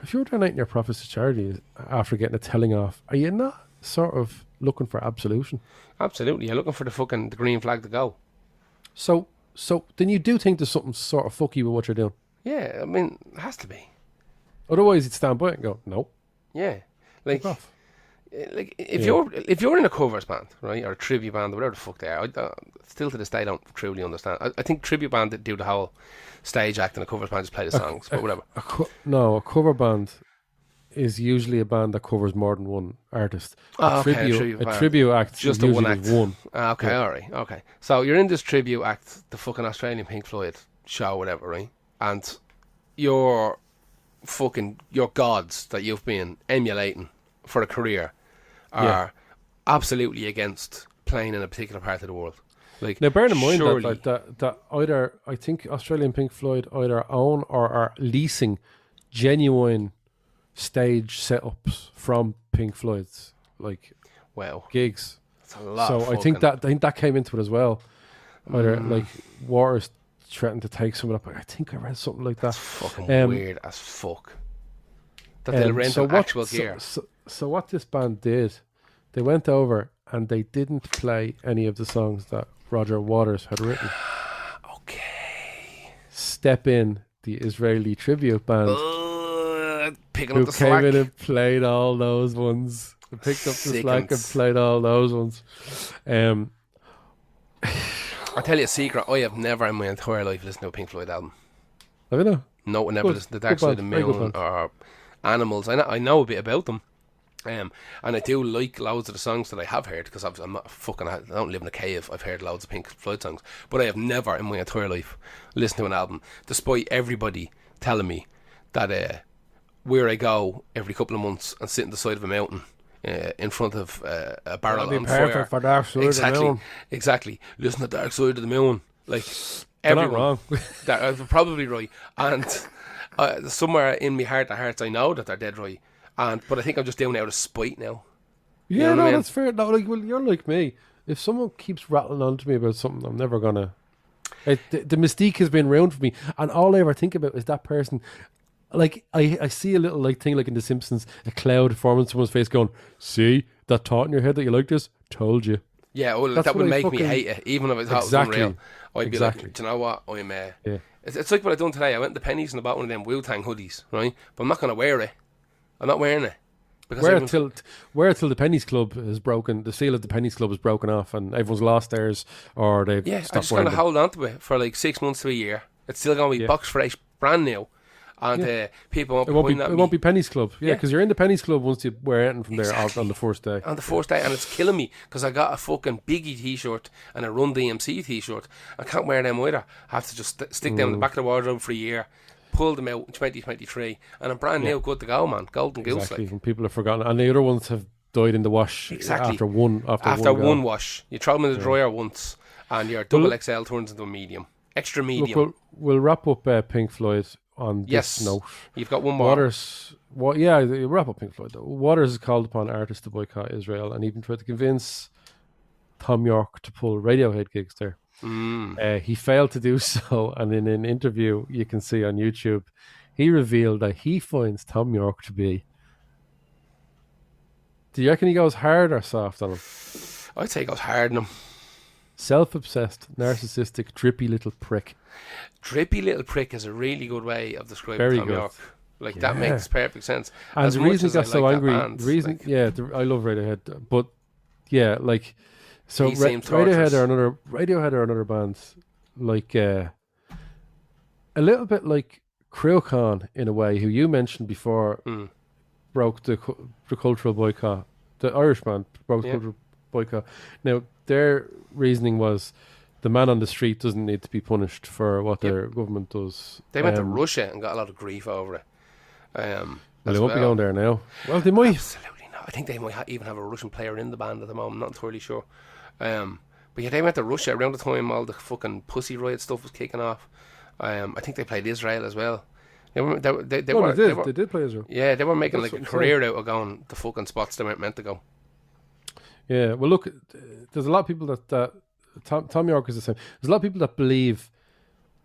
if you're donating your profits to charity after getting a telling off, are you not sort of looking for absolution? Absolutely. You're looking for the green flag to go. So then you do think there's something sort of fucky with what you're doing? Yeah, I mean, it has to be. Otherwise, you'd stand by it and go, no. Yeah. Like off. If you're in a covers band, right, or a tribute band, or whatever the fuck they are, still to this day I don't truly understand. I think tribute band do the whole stage act and a covers band just play the songs, but whatever. A cover band is usually a band that covers more than one artist. A tribute act just is a one usually act. one. Okay, Yeah. all right, okay. So you're in this tribute act, the fucking Australian Pink Floyd show, whatever, right? And your gods that you've been emulating for a career are absolutely against playing in a particular part of the world. Like, now, bear in mind surely, that either, I think Australian Pink Floyd either own or are leasing genuine stage setups from Pink Floyd's gigs. that's a lot. So I think that came into it as well. Either like Waters threatened to take some of that. I think I read something like that. That's fucking weird as fuck. That they'll rent actual gear. So what this band did, they went over and they didn't play any of the songs that Roger Waters had written. Okay. Step in the Israeli tribute band. Picking who up the came slack. in and played all those ones. They picked up the slack and played all those ones. I'll tell you a secret. I have never in my entire life listened to a Pink Floyd album. Have you know? No, I never listened to Dark Side of the Moon or Animals. I know a bit about them. And I do like loads of the songs that I have heard, because I'm not I don't live in a cave. I've heard loads of Pink Floyd songs, but I have never in my entire life listened to an album, despite everybody telling me that where I go every couple of months and sit on the side of a mountain in front of a barrel on fire. For Dark Side of the Moon. Exactly. Listen to Dark Side of the Moon. Like, They're everyone. not wrong. They're probably right. And somewhere in my heart of hearts, I know that they're dead right. But I think I'm just doing it out of spite now. Yeah, You know what I mean? that's fair. No, you're like me. If someone keeps rattling on to me about something, I'm never gonna. The mystique has been ruined for me, and all I ever think about is that person. Like, I see a little thing like in The Simpsons, a cloud forming someone's face, going, "See that thought in your head that you like this? Told you." Yeah, well, That's that would what I make me hate it, even if I thought it was unreal. I'd be like, do you know what? Yeah. It's like what I done today. I went to Penny's and I bought one of them Wu-Tang hoodies, right? But I'm not going to wear it. I'm not wearing it. Because where till the Pennies Club is broken, the seal of the Pennies Club is broken off, and everyone's lost theirs, or they've I stopped just wearing going to them. hold on to it for like 6 months to a year. It's still going to be box fresh, brand new, and people won't It be won't pointing be. at It me. won't be Pennies Club. Yeah, Yeah. because you're in the Pennies Club once you wear anything from there Exactly. on the first day. On the first day, and it's killing me because I got a fucking Biggie t-shirt and a Run DMC t-shirt. I can't wear them either. I have to just stick them in the back of the wardrobe for a year, pull them out in 2023, and I'm brand new, good to go, man. Golden goose, Exactly, like. and people have forgotten, and the other ones have died in the wash. Exactly. After one one wash, you throw them in the dryer once, and your double XL turns into a medium, extra medium. Look, we'll wrap up Pink Floyd on this note. You've got one more. Waters, we'll wrap up Pink Floyd though. Waters has called upon artists to boycott Israel, and even tried to convince Tom York to pull Radiohead gigs there. He failed to do so, and in an interview you can see on YouTube, he revealed that he finds Tom York to be. Do you reckon he goes hard or soft on him? I'd say he goes hard on him. Self-obsessed, narcissistic, drippy little prick. Drippy little prick is a really good way of describing Very Tom good. York. Like, that makes perfect sense. And As the much reason as he got I so like angry, that band, the reason, like, I love Radiohead, but yeah, like, so He seems Radiohead torturous. are another band, like a little bit like Cruachan in a way, who you mentioned before, broke the cultural boycott. The Irish band broke the cultural boycott. Now their reasoning was the man on the street doesn't need to be punished for what their government does. They went to Russia and got a lot of grief over it. Well, they won't be going there now. Well, they might. Absolutely not. I think they might even have a Russian player in the band at the moment. I'm not entirely sure. But yeah, they went to Russia around the time all the fucking Pussy Riot stuff was kicking off. I think they played Israel as well. They did play Israel. Yeah, they were making like a That's career out of going to fucking spots they weren't meant to go. Yeah, well, look, there's a lot of people that Tom York is the same. There's a lot of people that believe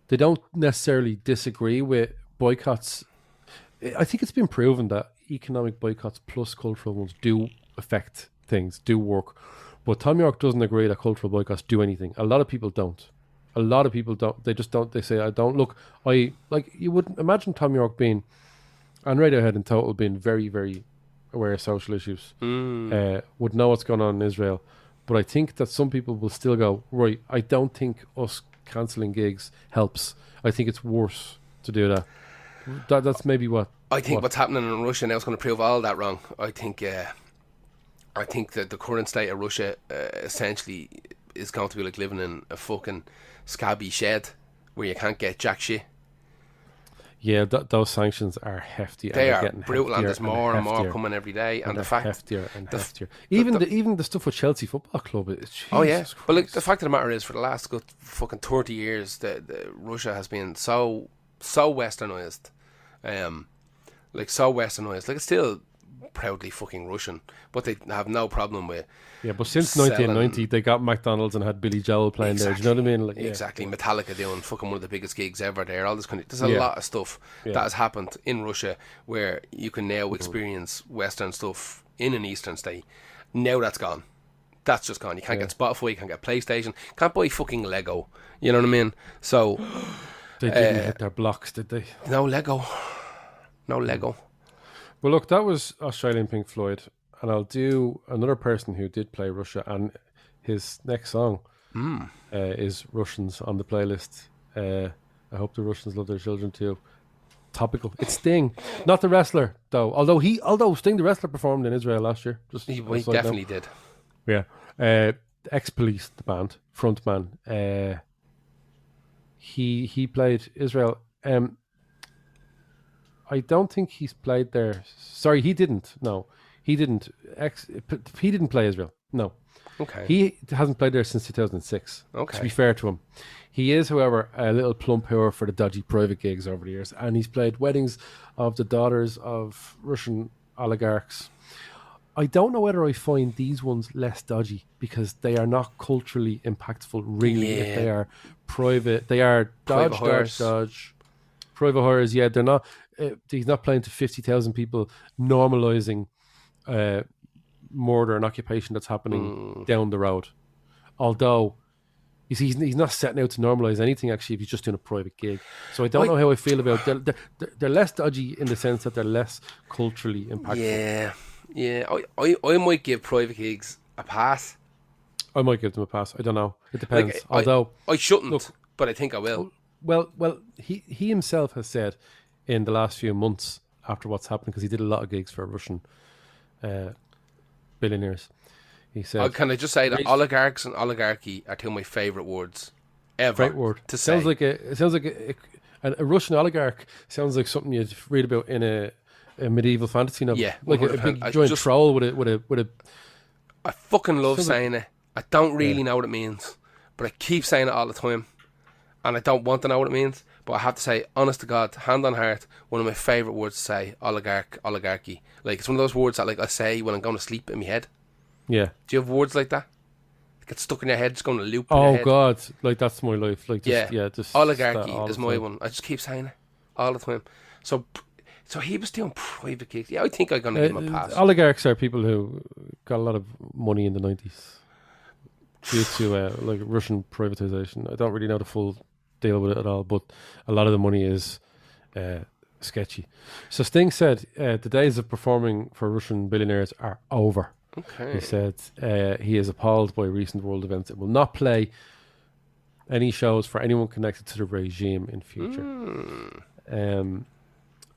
they don't necessarily disagree with boycotts. I think it's been proven that economic boycotts plus cultural ones do affect things, do work. But Tom York doesn't agree that cultural boycotts do anything. A lot of people don't. They just don't. They say, I don't. Look, you wouldn't imagine Tom York being, and Radiohead in total, being very, very aware of social issues, would know what's going on in Israel. But I think that some people will still go, right, I don't think us cancelling gigs helps. I think it's worse to do that. That's maybe what... I think what's happening in Russia now is going to prove all that wrong. I think that the current state of Russia essentially is going to be like living in a fucking scabby shed where you can't get jack shit. Yeah, those sanctions are hefty. They are brutal, and there's more and more coming every day. And the fact heftier and heftier. Even the stuff with Chelsea Football Club is. Oh yeah, but like the fact of the matter is, for the last good fucking 30 years, the Russia has been so westernized, like it's still proudly fucking Russian, but they have no problem with. Yeah, but since 1990, they got McDonald's and had Billy Joel playing there. Do you know what I mean? Like, exactly. Metallica doing fucking one of the biggest gigs ever there. All this kind of, there's a lot of stuff that has happened in Russia where you can now experience Western stuff in an Eastern state. Now that's gone. That's just gone. You can't get Spotify, you can't get PlayStation, can't buy fucking Lego. You know what I mean? So they didn't hit their blocks, did they? No Lego. Well, look, that was Australian Pink Floyd. And I'll do another person who did play Russia, and his next song is Russians on the playlist. I hope the Russians love their children too. Topical. It's Sting, not the wrestler though. Although Sting the wrestler performed in Israel last year. He definitely did. Yeah. Ex-Police, the band frontman. He played Israel. I don't think he's played there. Sorry, he didn't. No. He didn't. He didn't play Israel. No. Okay. He hasn't played there since 2006. Okay. To be fair to him, he is, however, a little plump whore for the dodgy private gigs over the years, and he's played weddings of the daughters of Russian oligarchs. I don't know whether I find these ones less dodgy because they are not culturally impactful. Really, if they are private, they are dodge. Private hires. Yeah, they're not. He's not playing to 50,000 people, normalising murder and occupation that's happening down the road. Although he's not setting out to normalise anything actually if he's just doing a private gig. So I don't know how I feel about they're less dodgy in the sense that they're less culturally impactful. Yeah, I might give private gigs a pass. I might give them a pass. I don't know. It depends. Like, Although I shouldn't, look, but I think I will. well, he himself has said in the last few months after what's happened, because he did a lot of gigs for Russian billionaires. He said, Can I just say that oligarchs and oligarchy are two of my favourite words ever. Great word. To say. It sounds like a Russian oligarch sounds like something you'd read about in a medieval fantasy novel. Yeah, like a big giant troll with a. I fucking love saying it. I don't really know what it means, but I keep saying it all the time, and I don't want to know what it means. But I have to say, honest to God, hand on heart, one of my favourite words to say: oligarchy. Like, it's one of those words that, like, I say when I'm going to sleep in my head. Yeah. Do you have words like that? Get stuck in your head, just going to loop. In your Oh head? God! Like, that's my life. Like, just, just oligarchy is my one. I just keep saying it all the time. So he was doing private gigs. Yeah, I think I'm going to give him a pass. Oligarchs are people who got a lot of money in the 90s due to like Russian privatization. I don't really know the full deal with it at all, but a lot of the money is sketchy. So Sting said the days of performing for Russian billionaires are over. Okay. He said he is appalled by recent world events. It will not play any shows for anyone connected to the regime in future.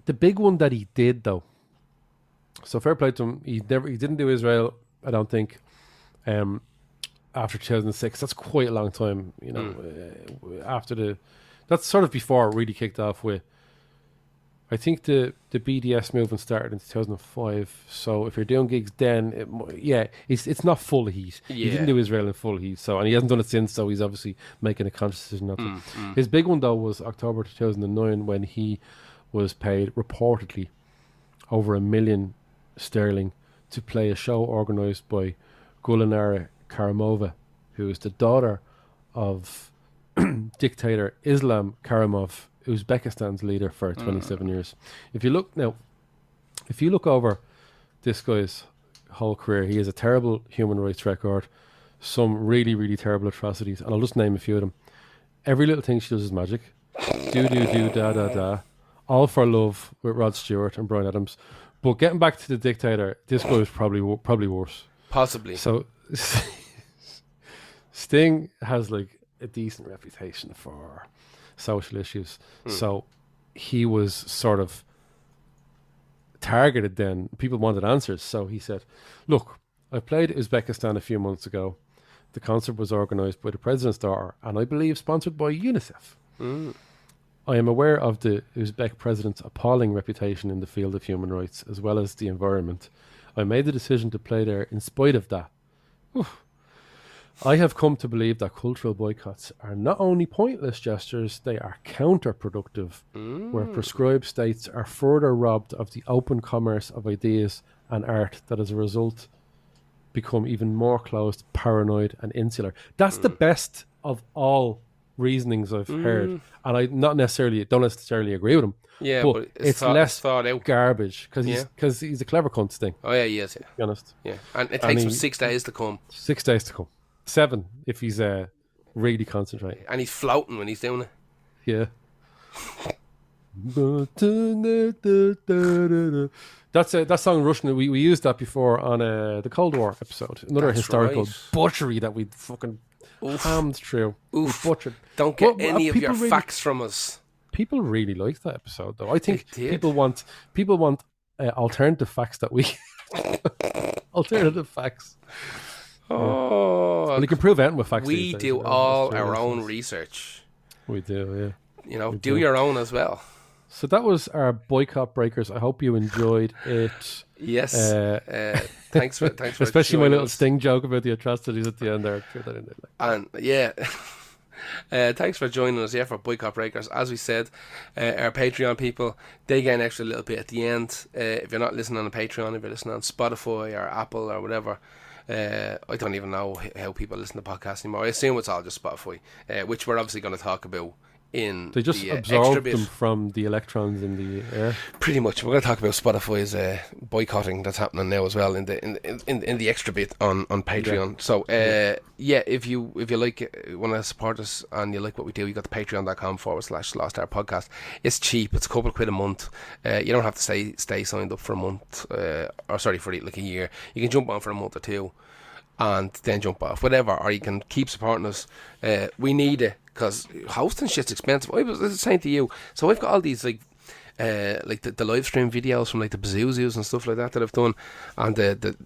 The big one that he did, though, so fair play to him. He didn't do Israel, I don't think, after 2006. That's quite a long time, you know. That's sort of before it really kicked off with. I think the BDS movement started in 2005. So if you're doing gigs then, it's not full heat. Yeah. He didn't do Israel in full heat, and he hasn't done it since. So he's obviously making a conscious decision not to. His big one though was October 2009 when he was paid reportedly over £1 million to play a show organised by Gulnara Karimova, who is the daughter of dictator Islam Karimov, Uzbekistan's leader for 27 years. If you look over this guy's whole career, he has a terrible human rights record, some really, really terrible atrocities, and I'll just name a few of them. Every little thing she does is magic. Do, da, da, da. All for Love with Rod Stewart and Bryan Adams. But getting back to the dictator, this guy is probably worse. Possibly. So Sting has like a decent reputation for social issues. So he was sort of targeted then. People wanted answers. So he said, look, I played Uzbekistan a few months ago. The concert was organised by the president's daughter and I believe sponsored by UNICEF. I am aware of the Uzbek president's appalling reputation in the field of human rights as well as the environment. I made the decision to play there in spite of that. Oof. I have come to believe that cultural boycotts are not only pointless gestures, they are counterproductive, where prescribed states are further robbed of the open commerce of ideas and art that as a result become even more closed, paranoid and insular. That's the best of all reasonings I've heard, and I don't necessarily agree with him. Yeah, but it's less thought out garbage because he's a clever cunt Sting. Oh yeah, he is. Yeah. To be honest. Yeah, and it takes him 6 days to come. 6 days to come. 7 if he's really concentrating. And he's floating when he's doing it. Yeah. That song Russian. We used that before on the Cold War episode. Another historical butchery that we fucking hammed through. Butchered. Don't get any of your facts from us. People really like that episode, though. I think people want alternative facts that we alternative facts. Oh, well, you can prove anything with facts. We do all our own research. We do, yeah. You know, do your own as well. So that was our Boycott Breakers. I hope you enjoyed it. Yes. Thanks for especially my little Sting joke about the atrocities at the end there. And yeah. Thanks for joining us here for Boycott Breakers. As we said, our Patreon people, they get an extra little bit at the end. If you're not listening on Patreon, if you're listening on Spotify or Apple or whatever, I don't even know how people listen to podcasts anymore. I assume it's all just Spotify, which we're obviously going to talk about in They just the absorb extra bit. them from the electrons in the air. Pretty much. We're going to talk about Spotify's boycotting that's happening now as well in the extra bit on Patreon. Yeah. So if you like want to support us and you like what we do, you got the patreon.com/Lost Hour Podcast. It's cheap. It's a couple of quid a month. You don't have to stay signed up for a month for like a year. You can jump on for a month or two and then jump off, whatever, or you can keep supporting us. We need it because hosting shit's expensive. I was saying to you, so I've got all these like the live stream videos from like the Bazoozoos and stuff like that I've done, and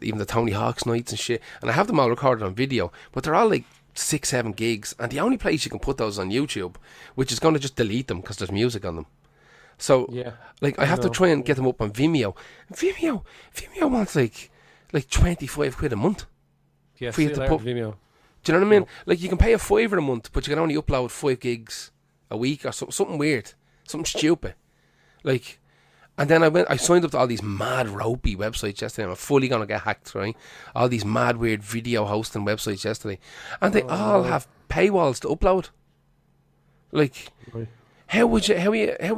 even the Tony Hawk's nights and shit, and I have them all recorded on video, but they're all like 6-7 gigs, and the only place you can put those on YouTube, which is going to just delete them because there's music on them. So Yeah, like I have to try and get them up on Vimeo. Vimeo wants like 25 quid a month. yeah. For you See to you later, put- Vimeo. Do you know what I mean? Like you can pay a £5 a month, but you can only upload 5 gigs a week or something weird, something stupid. Like, and then I signed up to all these mad ropey websites yesterday. I'm fully gonna get hacked, right? All these mad weird video hosting websites yesterday, and they all have paywalls to upload. Like, Right. how are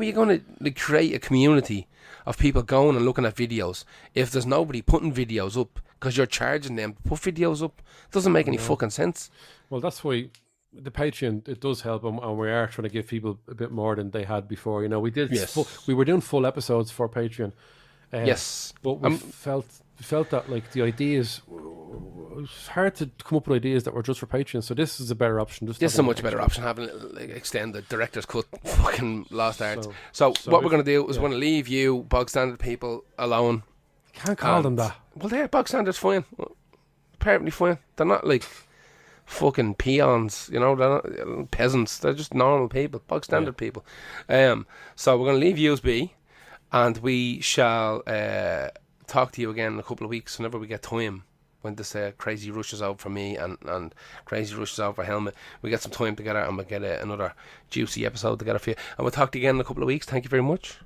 you going to like, create a community of people going and looking at videos if there's nobody putting videos up because you're charging them to put videos up? Doesn't make any fucking sense. Well, that's why the Patreon, it does help, and we are trying to give people a bit more than they had before. You know, we did. Yes. We were doing full episodes for Patreon. Yes, but we felt that like the ideas, it was hard to come up with ideas that were just for Patreon. So this is a better option. Just this is a having much an better extra- option, having a little, like, extended director's cut fucking Lost Arts. So So what we're if- going to do is yeah. we're going to leave you bog standard people alone. Can't call them And- that. Well, they're bog standard's fine, apparently fine. They're not like fucking peons, you know. They're not peasants. They're just normal people, bog standard people. So we're going to leave yous be, and we shall talk to you again in a couple of weeks whenever we get time. When this crazy rush is out for me and crazy rush is out for Helmet, we get some time together and we'll get another juicy episode together for you. And we'll talk to you again in a couple of weeks. Thank you very much.